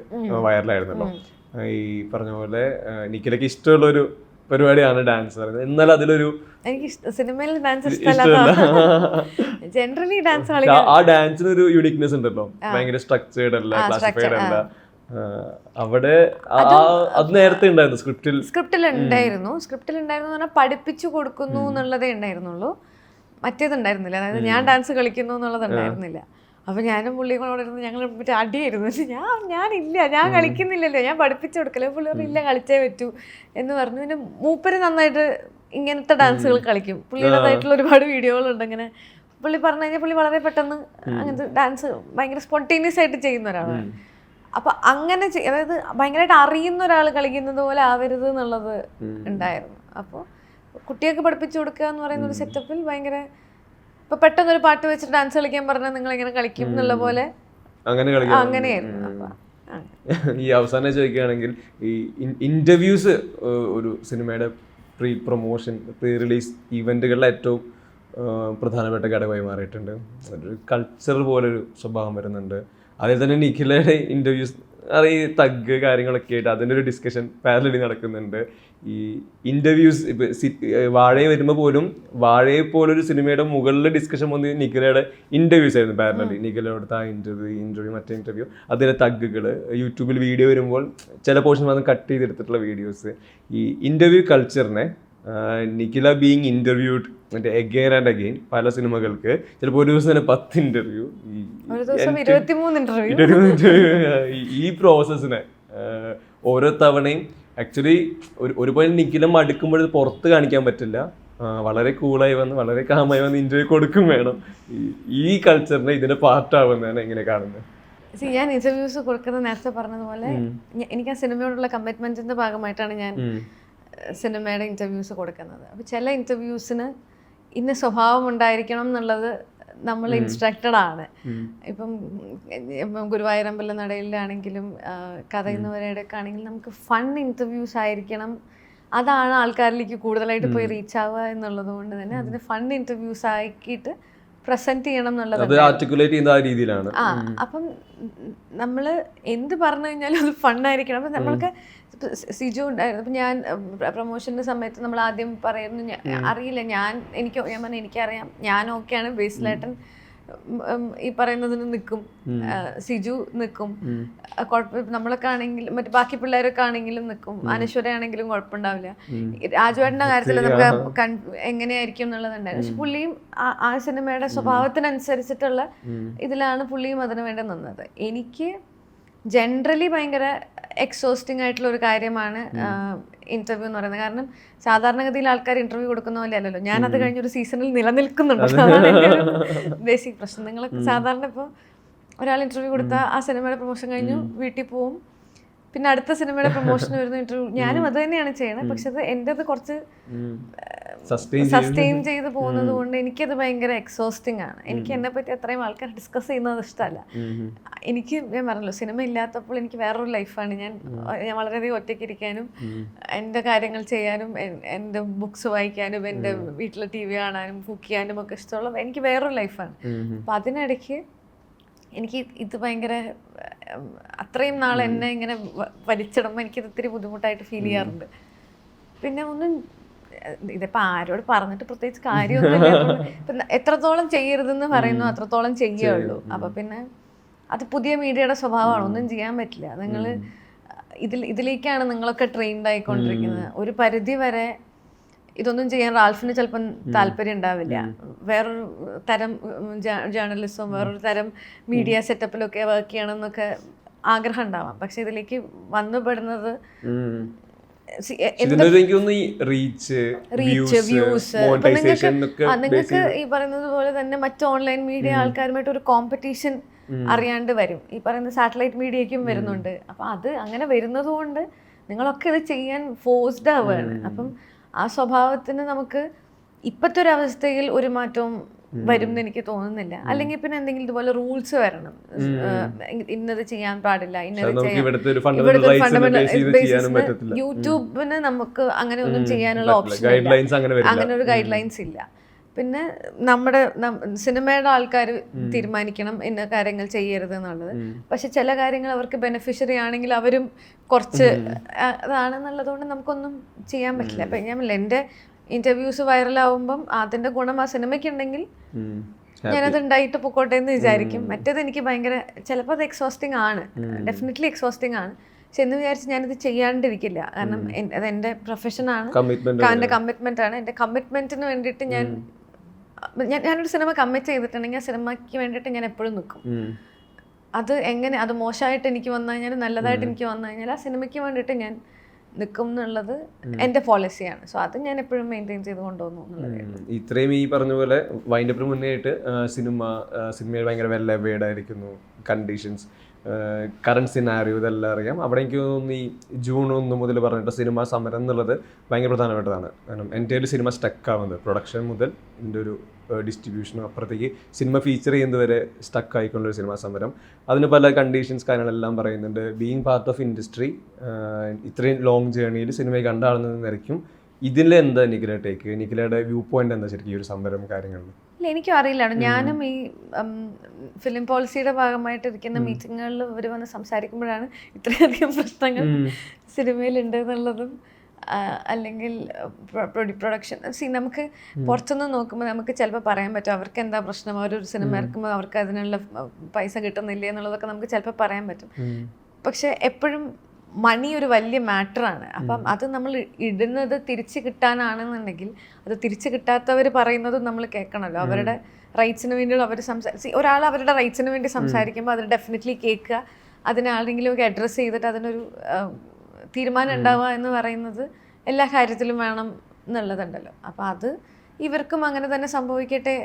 വൈറലായിരുന്നല്ലോ. ഈ പറഞ്ഞ പോലെ നിഖിലയ്ക്ക് ഇഷ്ടമുള്ള ഒരു പരിപാടിയാണ് ഡാൻസ് പറയുന്നത്. എന്നാൽ അതിലൊരു എനിക്ക് സിനിമയിൽ ഡാൻസ് ഇഷ്ടമല്ല. ജനറലി ഡാൻസ് ആ ഡാൻസിന് ഒരു യൂണിക്നെസ് ഉണ്ടല്ലോ, ഭയങ്കര സ്ട്രക്ചേർഡ് അല്ല, ക്ലാസിഫൈഡ് അല്ല. അവിടെ അത് നേരത്തെ ഉണ്ടായിരുന്നു സ്ക്രിപ്റ്റിൽ ഉണ്ടായിരുന്നു പറഞ്ഞാൽ പഠിപ്പിച്ചു കൊടുക്കുന്നു എന്നുള്ളതേ ഉണ്ടായിരുന്നുള്ളൂ. മറ്റേതുണ്ടായിരുന്നില്ല. അതായത് ഞാൻ ഡാൻസ് കളിക്കുന്നു എന്നുള്ളത് ഉണ്ടായിരുന്നില്ല. അപ്പൊ ഞാനും പുള്ളികളോടിരുന്ന് ഞങ്ങൾ മറ്റേ അടിയായിരുന്നു. ഞാൻ കളിക്കുന്നില്ലല്ലോ, ഞാൻ പഠിപ്പിച്ചു കൊടുക്കല്ലോ. പുള്ളി പറഞ്ഞു ഇല്ല കളിച്ചേ പറ്റൂ എന്ന് പറഞ്ഞു. പിന്നെ മൂപ്പര് നന്നായിട്ട് ഇങ്ങനത്തെ ഡാൻസുകൾ കളിക്കും. പുള്ളിയുടേതായിട്ടുള്ള ഒരുപാട് വീഡിയോകളുണ്ട്. അങ്ങനെ പുള്ളി പറഞ്ഞു കഴിഞ്ഞാൽ പുള്ളി വളരെ പെട്ടെന്ന് അങ്ങനത്തെ ഡാൻസ് ഭയങ്കര സ്പോണ്ടേനിയസ് ആയിട്ട് ചെയ്യുന്ന ഒരാളാണ്. അപ്പൊ അങ്ങനെ അതായത് ഭയങ്കരമായിട്ട് അറിയുന്ന ഒരാൾ കളിക്കുന്നത് പോലെ ആവരുത് എന്നുള്ളത് ഉണ്ടായിരുന്നു. അപ്പോൾ കുട്ടികൾക്ക് പഠിപ്പിച്ചു കൊടുക്കുക എന്ന് പറയുന്ന ഒരു സെറ്റപ്പിൽ ഭയങ്കര ഇപ്പൊ പെട്ടെന്നൊരു പാട്ട് വെച്ചിട്ട് ഡാൻസ് കളിക്കാൻ പറഞ്ഞാൽ നിങ്ങൾ എങ്ങനെ കളിക്കും എന്നുള്ള പോലെ അങ്ങനെയായിരുന്നു. ഈ അവസാനം ചോദിക്കുകയാണെങ്കിൽ ഈ ഇന്റർവ്യൂസ് ഒരു സിനിമയുടെ പ്രീ പ്രൊമോഷൻ, പ്രീ റിലീസ് ഈവെന്റുകളിലെ ഏറ്റവും പ്രധാനപ്പെട്ട ഘടകമായി മാറിയിട്ടുണ്ട്. ഒരു കൾച്ചർ പോലൊരു സ്വഭാവം വരുന്നുണ്ട്. അതിൽ തന്നെ നിഖിലയുടെ ഇന്റർവ്യൂസ് ഈ തഗ് കാര്യങ്ങളൊക്കെ ആയിട്ട് അതിൻ്റെ ഒരു ഡിസ്കഷൻ പാരലലി നടക്കുന്നുണ്ട്. ഈ ഇന്റർവ്യൂസ് ഇപ്പം വാഴയെ വരുമ്പോൾ പോലും വാഴയെ പോലൊരു സിനിമയുടെ മുകളിൽ ഡിസ്കഷൻ വന്ന് നിഖിലയുടെ ഇന്റർവ്യൂസ് ആയിരുന്നു പാരലലി. നിഖിലയോടത്ത് ആ ഇന്റർവ്യൂ മറ്റേ ഇന്റർവ്യൂ, അതിലെ തഗ്ഗുകൾ യൂട്യൂബിൽ വീഡിയോ വരുമ്പോൾ ചില പോർഷൻ വന്ന് കട്ട് ചെയ്തെടുത്തിട്ടുള്ള വീഡിയോസ്. ഈ ഇന്റർവ്യൂ കൾച്ചറിനെ നിഖില ബീങ് ഇന്റർവ്യൂഡ് മറ്റേ അഗെയിൻ ആൻഡ് അഗെയിൻ പല സിനിമകൾക്ക് ചിലപ്പോൾ ഒരു ദിവസം തന്നെ 10 ഇന്റർവ്യൂ, ഈ പ്രോസസ്സിനെ ഓരോ തവണയും ആക്ച്വലി ഒരു പോയിന്റ് നിഖില മടുക്കുമ്പോൾ ഇത് പുറത്ത് കാണിക്കാൻ പറ്റില്ല. വളരെ കൂളായി വന്ന് വളരെ കാമായി വന്ന് ഇന്റർവ്യൂ കൊടുക്കും വേണം. ഈ കൾച്ചറിനെ ഇതിന്റെ പാർട്ടാവുന്നതാണ് എങ്ങനെ കാണുന്നത്? ഞാൻ ഇന്റർവ്യൂസ് കൊടുക്കുന്നത് നേരത്തെ പറഞ്ഞതുപോലെ എനിക്ക് ആ സിനിമയോടുള്ള കമ്മിറ്റ്മെന്റിന്റെ ഭാഗമായിട്ടാണ് ഞാൻ സിനിമയുടെ ഇന്റർവ്യൂസ് കൊടുക്കുന്നത്. അപ്പോൾ ചില ഇന്റർവ്യൂസിന് ഇന്ന സ്വഭാവം ഉണ്ടായിരിക്കണം എന്നുള്ളത് നമ്മൾ ഇൻസ്ട്രക്റ്റഡ് ആണ്. ഇപ്പം ഗുരുവായൂരമ്പല നടയിലാണെങ്കിലും കഥയുന്നവരുടെ ഒക്കെ ആണെങ്കിലും നമുക്ക് ഫൺ ഇന്റർവ്യൂസ് ആയിരിക്കണം. അതാണ് ആൾക്കാരിലേക്ക് കൂടുതലായിട്ട് പോയി റീച്ച് ആവുക എന്നുള്ളത് കൊണ്ട് തന്നെ അതിന് ഫൺ ഇന്റർവ്യൂസ് ആക്കിയിട്ട് പ്രസന്റ് ചെയ്യണം എന്നുള്ളത് ആർട്ടിക്കുലേറ്റ് ചെയ്യുന്ന ആ രീതിയിലാണ്. അപ്പം നമ്മൾ എന്ത് പറഞ്ഞു കഴിഞ്ഞാലും അത് ഫണ്ണായിരിക്കണം. അപ്പം നമ്മൾക്ക് സിജു ഉണ്ടായിരുന്നു. അപ്പം ഞാൻ പ്രൊമോഷൻ്റെ സമയത്ത് നമ്മൾ ആദ്യം പറയുന്നു അറിയില്ല, ഞാൻ പറഞ്ഞു എനിക്കറിയാം, ഞാൻ ഓക്കെയാണ്, ബേസിലേട്ടൻ ഈ പറയുന്നതിന് നിൽക്കും, സിജു നിൽക്കും, നമ്മളൊക്കെ ആണെങ്കിലും മറ്റു ബാക്കി പിള്ളേരൊക്കെ ആണെങ്കിലും നിൽക്കും, അനശ്വരയാണെങ്കിലും കുഴപ്പമുണ്ടാവില്ല. രാജുവേട്ടൻ്റെ കാര്യത്തിൽ നമുക്ക് എങ്ങനെയായിരിക്കും എന്നുള്ളതുണ്ടായിരുന്നു. പക്ഷെ പുള്ളിയും ആ സിനിമയുടെ സ്വഭാവത്തിനനുസരിച്ചിട്ടുള്ള ഇതിലാണ് പുള്ളിയും അതിനു വേണ്ടി നിന്നത്. എനിക്ക് ജനറലി ഭയങ്കര എക്സോസ്റ്റിംഗ് ആയിട്ടുള്ള ഒരു കാര്യമാണ് ഇന്റർവ്യൂ എന്ന് പറയുന്നത്. കാരണം സാധാരണഗതിയിൽ ആൾക്കാർ ഇന്റർവ്യൂ കൊടുക്കുന്ന പോലെ അല്ലല്ലോ. ഞാനത് കഴിഞ്ഞൊരു സീസണിൽ നിലനിൽക്കുന്നുണ്ട്. അതാണ് എൻ്റെ ഒരു ബേസിക് പ്രശ്നം. നിങ്ങൾ സാധാരണ ഇപ്പോൾ ഒരാൾ ഇന്റർവ്യൂ കൊടുത്താൽ ആ സിനിമയുടെ പ്രൊമോഷൻ കഴിഞ്ഞു വീട്ടിൽ പോവും, പിന്നെ അടുത്ത സിനിമയുടെ പ്രൊമോഷന് വരുന്ന ഇന്റർവ്യൂ. ഞാനും അത് തന്നെയാണ് ചെയ്യണത്. പക്ഷെ അത് എൻ്റെത് കുറച്ച് സസ്റ്റെയിൻ ചെയ്ത് പോകുന്നത് കൊണ്ട് എനിക്കത് ഭയങ്കര എക്സോസ്റ്റിംഗ് ആണ്. എനിക്ക് എന്നെ പറ്റി അത്രയും ആൾക്കാർ ഡിസ്കസ് ചെയ്യുന്നത് ഇഷ്ടമല്ല. എനിക്ക് ഞാൻ പറഞ്ഞല്ലോ, സിനിമ ഇല്ലാത്തപ്പോൾ എനിക്ക് വേറൊരു ലൈഫാണ്. ഞാൻ വളരെയധികം ഒറ്റയ്ക്ക് ഇരിക്കാനും എൻ്റെ കാര്യങ്ങൾ ചെയ്യാനും എൻ്റെ ബുക്സ് വായിക്കാനും എൻ്റെ വീട്ടിലെ TV കാണാനും കുക്ക് ചെയ്യാനും ഒക്കെ ഇഷ്ടമുള്ള എനിക്ക് വേറൊരു ലൈഫാണ്. അപ്പം അതിനിടയ്ക്ക് എനിക്ക് ഇത് ഭയങ്കര അത്രയും നാൾ എന്നെ ഇങ്ങനെ വലിച്ചിടുമ്പോൾ എനിക്കിത് ഇത്തിരി ബുദ്ധിമുട്ടായിട്ട് ഫീൽ ചെയ്യാറുണ്ട്. പിന്നെ ഒന്നും ഇതിപ്പോൾ ആരോട് പറഞ്ഞിട്ട് പ്രത്യേകിച്ച് കാര്യമൊന്നുമില്ല. ഇപ്പം എത്രത്തോളം ചെയ്യരുതെന്ന് പറയുന്നു അത്രത്തോളം ചെയ്യുകയുള്ളൂ. അപ്പം പിന്നെ അത് പുതിയ മീഡിയയുടെ സ്വഭാവമാണ്, ഒന്നും ചെയ്യാൻ പറ്റില്ല. നിങ്ങൾ ഇതിലേക്കാണ് നിങ്ങളൊക്കെ ട്രെയിൻഡ് ആയിക്കൊണ്ടിരിക്കുന്നത്. ഒരു പരിധി വരെ ഇതൊന്നും ചെയ്യാൻ റാൽഫിന് ചിലപ്പം താല്പര്യം ഉണ്ടാവില്ല. വേറൊരു തരം ജേർണലിസം, വേറൊരു തരം മീഡിയ സെറ്റപ്പിലൊക്കെ വർക്ക് ചെയ്യണമെന്നൊക്കെ ആഗ്രഹം ഉണ്ടാവാം. പക്ഷെ ഇതിലേക്ക് വന്നുപെടുന്നത് നിങ്ങൾക്ക് ഈ പറയുന്നത് പോലെ തന്നെ മറ്റ് ഓൺലൈൻ മീഡിയ ആൾക്കാരുമായിട്ട് ഒരു കോമ്പറ്റീഷൻ അറിയാണ്ട് വരും. ഈ പറയുന്ന സാറ്റലൈറ്റ് മീഡിയയ്ക്കും വരുന്നുണ്ട്. അപ്പം അത് അങ്ങനെ വരുന്നത് കൊണ്ട് നിങ്ങളൊക്കെ ഇത് ചെയ്യാൻ ഫോഴ്സ്ഡ് ആവുകയാണ്. അപ്പം ആ സ്വഭാവത്തിന് നമുക്ക് ഇപ്പോഴത്തെ ഒരു അവസ്ഥയിൽ ഒരു മാറ്റവും വരും എന്ന് എനിക്ക് തോന്നുന്നില്ല. അല്ലെങ്കിൽ പിന്നെ എന്തെങ്കിലും ഇതുപോലെ റൂൾസ് വരണം, ഇന്നത് ചെയ്യാൻ പാടില്ല, ഇന്നത് യൂട്യൂബിന് നമുക്ക് അങ്ങനെ ഒന്നും ചെയ്യാനുള്ള ഓപ്ഷൻ ഇല്ല, അങ്ങനെ ഒരു ഗൈഡ് ലൈൻസ് ഇല്ല. പിന്നെ നമ്മുടെ സിനിമയുടെ ആൾക്കാർ തീരുമാനിക്കണം ഇന്ന കാര്യങ്ങൾ ചെയ്യരുത് എന്നുള്ളത്. പക്ഷെ ചില കാര്യങ്ങൾ അവർക്ക് ബെനിഫിഷ്യറി ആണെങ്കിൽ അവരും കുറച്ച് അതാണെന്നുള്ളതുകൊണ്ട് നമുക്കൊന്നും ചെയ്യാൻ പറ്റില്ല. അപ്പം ഞാൻ എൻ്റെ ഇന്റർവ്യൂസ് വൈറലാവുമ്പം അതിന്റെ ഗുണം ആ സിനിമയ്ക്കുണ്ടെങ്കിൽ ഞാനത് ഉണ്ടായിട്ട് പൊക്കോട്ടെ എന്ന് വിചാരിക്കും. മറ്റേത് എനിക്ക് ഭയങ്കര ചിലപ്പോൾ അത് എക്സോസ്റ്റിംഗ് ആണ്, ഡെഫിനറ്റ്ലി എക്സോസ്റ്റിംഗ് ആണ്. പക്ഷെ എന്ന് വിചാരിച്ച് ഞാനിത് ചെയ്യാണ്ടിരിക്കില്ല. കാരണം അത് എൻ്റെ പ്രൊഫഷനാണ്, എൻ്റെ കമ്മിറ്റ്മെന്റ് ആണ്. എൻ്റെ കമ്മിറ്റ്മെന്റിന് വേണ്ടിയിട്ട് ഞാനൊരു സിനിമ കമ്മിറ്റ് ചെയ്തിട്ടുണ്ടെങ്കിൽ ആ സിനിമയ്ക്ക് വേണ്ടിയിട്ട് ഞാൻ എപ്പോഴും നിൽക്കും. അത് എങ്ങനെ അത് മോശമായിട്ട് എനിക്ക് വന്നു കഴിഞ്ഞാൽ നല്ലതായിട്ട് എനിക്ക് വന്നു കഴിഞ്ഞാൽ ആ സിനിമയ്ക്ക് വേണ്ടിയിട്ട് ഞാൻ നിൽക്കും എന്നുള്ളത് എൻ്റെ പോളിസിയാണ്. സോ അത് ഞാൻ എപ്പോഴും മെയിൻറ്റെയിൻ ചെയ്ത് കൊണ്ടുപോകുന്നു. ഇത്രയും ഈ പറഞ്ഞ പോലെ വൈൻഡപ്പിന് മുന്നേ ആയിട്ട് സിനിമയിൽ ഭയങ്കര വെൽ അവെയർഡ് ആയിരിക്കുന്നു, കണ്ടീഷൻസ്, കറണ്ട് സിനാരിയോ ഇതെല്ലാം അറിയാം. അവിടെ എനിക്ക് തോന്നുന്നു ഈ ജൂൺ 1 മുതൽ പറഞ്ഞിട്ട് സിനിമ സമരം എന്നുള്ളത് ഭയങ്കര പ്രധാനപ്പെട്ടതാണ്. കാരണം എൻ്റെ ഒരു സിനിമ സ്റ്റക്കാവുന്നത് പ്രൊഡക്ഷൻ മുതൽ ഇതിൻ്റെ ഒരു ഡിസ്ട്രിബ്യൂഷനും അപ്പുറത്തേക്ക് സിനിമ ഫീച്ചർ ചെയ്യുന്നത് വരെ സ്റ്റക്ക് ആയിക്കൊണ്ടൊരു സിനിമാ സമരം. അതിന് പല കണ്ടീഷൻസ് കാര്യങ്ങളെല്ലാം പറയുന്നുണ്ട്. ബീയിങ് പാർട്ട് ഓഫ് ഇൻഡസ്ട്രി, ഇത്രയും ലോങ് ജേർണിയിൽ സിനിമയെ കണ്ടാളുന്നതായിരിക്കും. ഇതിലെന്താ നിഖില ടേക്ക്, നിഖിലയുടെ വ്യൂ പോയിന്റ് എന്താ ശരിക്കും ഈ ഒരു സമരം കാര്യങ്ങളിൽ? ഇല്ല, എനിക്കും അറിയില്ല. ഞാനും ഈ ഫിലിം പോളിസിയുടെ ഭാഗമായിട്ട് ഇരിക്കുന്ന മീറ്റിങ്ങുകളിൽ ഇവർ വന്ന് സംസാരിക്കുമ്പോഴാണ് ഇത്രയധികം പ്രശ്നങ്ങൾ സിനിമയിലുണ്ട് എന്നുള്ളതും അല്ലെങ്കിൽ പ്രൊഡക്ഷൻ നമുക്ക് പുറത്തുനിന്ന് നോക്കുമ്പോൾ നമുക്ക് ചിലപ്പോൾ പറയാൻ പറ്റും അവർക്ക് എന്താ പ്രശ്നം, അവരൊരു സിനിമ ഇറക്കുമ്പോൾ അവർക്ക് അതിനുള്ള പൈസ കിട്ടുന്നില്ല എന്നുള്ളതൊക്കെ നമുക്ക് ചിലപ്പോൾ പറയാൻ പറ്റും. പക്ഷെ എപ്പോഴും മണി ഒരു വലിയ മാറ്ററാണ്. അപ്പം അത് നമ്മൾ ഇടുന്നത് തിരിച്ച് കിട്ടാനാണെന്നുണ്ടെങ്കിൽ അത് തിരിച്ച് കിട്ടാത്തവർ പറയുന്നതും നമ്മൾ കേൾക്കണമല്ലോ. അവരുടെ റൈറ്റ്സിന് വേണ്ടിയുള്ള അവർ ഒരാൾ അവരുടെ റൈറ്റ്സിന് വേണ്ടി സംസാരിക്കുമ്പോൾ അത് ഡെഫിനറ്റ്ലി കേൾക്കുക, അതിനെ ആരെങ്കിലുമൊക്കെ അഡ്രസ്സ് ചെയ്തിട്ട് അതിനൊരു തീരുമാനം ഉണ്ടാവുക എന്ന് പറയുന്നത് എല്ലാ കാര്യത്തിലും വേണം എന്നുള്ളതുണ്ടല്ലോ. അപ്പോൾ അത് ഇവർക്കും അങ്ങനെ തന്നെ സംഭവിക്കട്ടെ,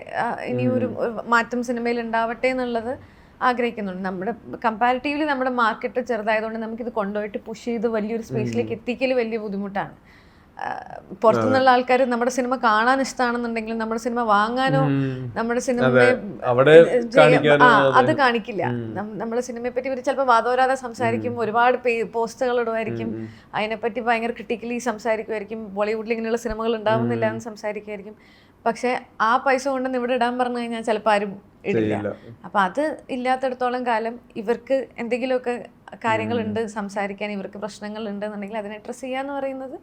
ഇനിയൊരു മാറ്റം സിനിമയിൽ ഉണ്ടാവട്ടെ എന്നുള്ളത് ആഗ്രഹിക്കുന്നുണ്ട്. നമ്മുടെ കമ്പാരിറ്റീവ്ലി നമ്മുടെ മാർക്കറ്റ് ചെറുതായതുകൊണ്ട് നമുക്കിത് കൊണ്ടുപോയിട്ട് പുഷ് ചെയ്ത് വലിയൊരു സ്പേസിലേക്ക് എത്തിക്കൽ വലിയ ബുദ്ധിമുട്ടാണ്. പുറത്തുനിന്നുള്ള ആൾക്കാർ നമ്മുടെ സിനിമ കാണാൻ ഇഷ്ടമാണെന്നുണ്ടെങ്കിലും നമ്മുടെ സിനിമ വാങ്ങാനോ നമ്മുടെ സിനിമയെ അത് കാണിക്കില്ല. നമ്മുടെ സിനിമയെ പറ്റി ഇവർ ചിലപ്പോൾ വാദോരാതെ സംസാരിക്കും, ഒരുപാട് പോസ്റ്റുകൾ ഇടുമായിരിക്കും, അതിനെപ്പറ്റി ഭയങ്കര ക്രിട്ടിക്കലി സംസാരിക്കുമായിരിക്കും, ബോളിവുഡിൽ ഇങ്ങനെയുള്ള സിനിമകൾ ഉണ്ടാവുന്നില്ല എന്ന് സംസാരിക്കുമായിരിക്കും. പക്ഷെ ആ പൈസ കൊണ്ടൊന്ന് ഇവിടെ ഇടാൻ പറഞ്ഞു കഴിഞ്ഞാൽ ചിലപ്പോൾ ആരും ഇടില്ല. അപ്പം അത് ഇല്ലാത്തിടത്തോളം കാലം ഇവർക്ക് എന്തെങ്കിലുമൊക്കെ കാര്യങ്ങളുണ്ട് സംസാരിക്കാൻ, ഇവർക്ക് പ്രശ്നങ്ങളുണ്ട് എന്നുണ്ടെങ്കിൽ അതിനെ അഡ്രസ്സ് ചെയ്യുക എന്ന് പറയുന്നത്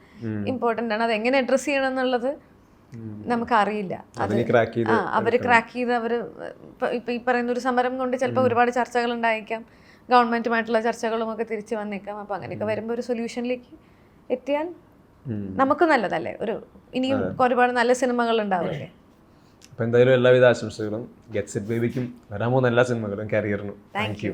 ഇമ്പോർട്ടൻ്റ് ആണ്. അത് എങ്ങനെ അഡ്രസ്സ് ചെയ്യണം എന്നുള്ളത് നമുക്കറിയില്ല. അത് അവർ ക്രാക്ക് ചെയ്ത് അവർ ഇപ്പം ഈ പറയുന്ന ഒരു സമരം കൊണ്ട് ചിലപ്പോൾ ഒരുപാട് ചർച്ചകൾ ഉണ്ടായേക്കാം, ഗവൺമെൻറ്റുമായിട്ടുള്ള ചർച്ചകളും ഒക്കെ തിരിച്ചു വന്നേക്കാം. അപ്പം അങ്ങനെയൊക്കെ വരുമ്പോൾ ഒരു സൊല്യൂഷനിലേക്ക് എത്തിയാൽ നമുക്ക് നല്ലതല്ലേ, ഇനിയും ഒരുപാട് നല്ല സിനിമകൾ ഉണ്ടാവില്ലേ. അപ്പോൾ എന്തായാലും എല്ലാവിധ ആശംസകളും ഗെറ്റ്സ് ഇറ്റ് ബേബിക്കും വരാൻ പോകുന്ന എല്ലാ സിനിമകളും കരിയറിനും. Thank you.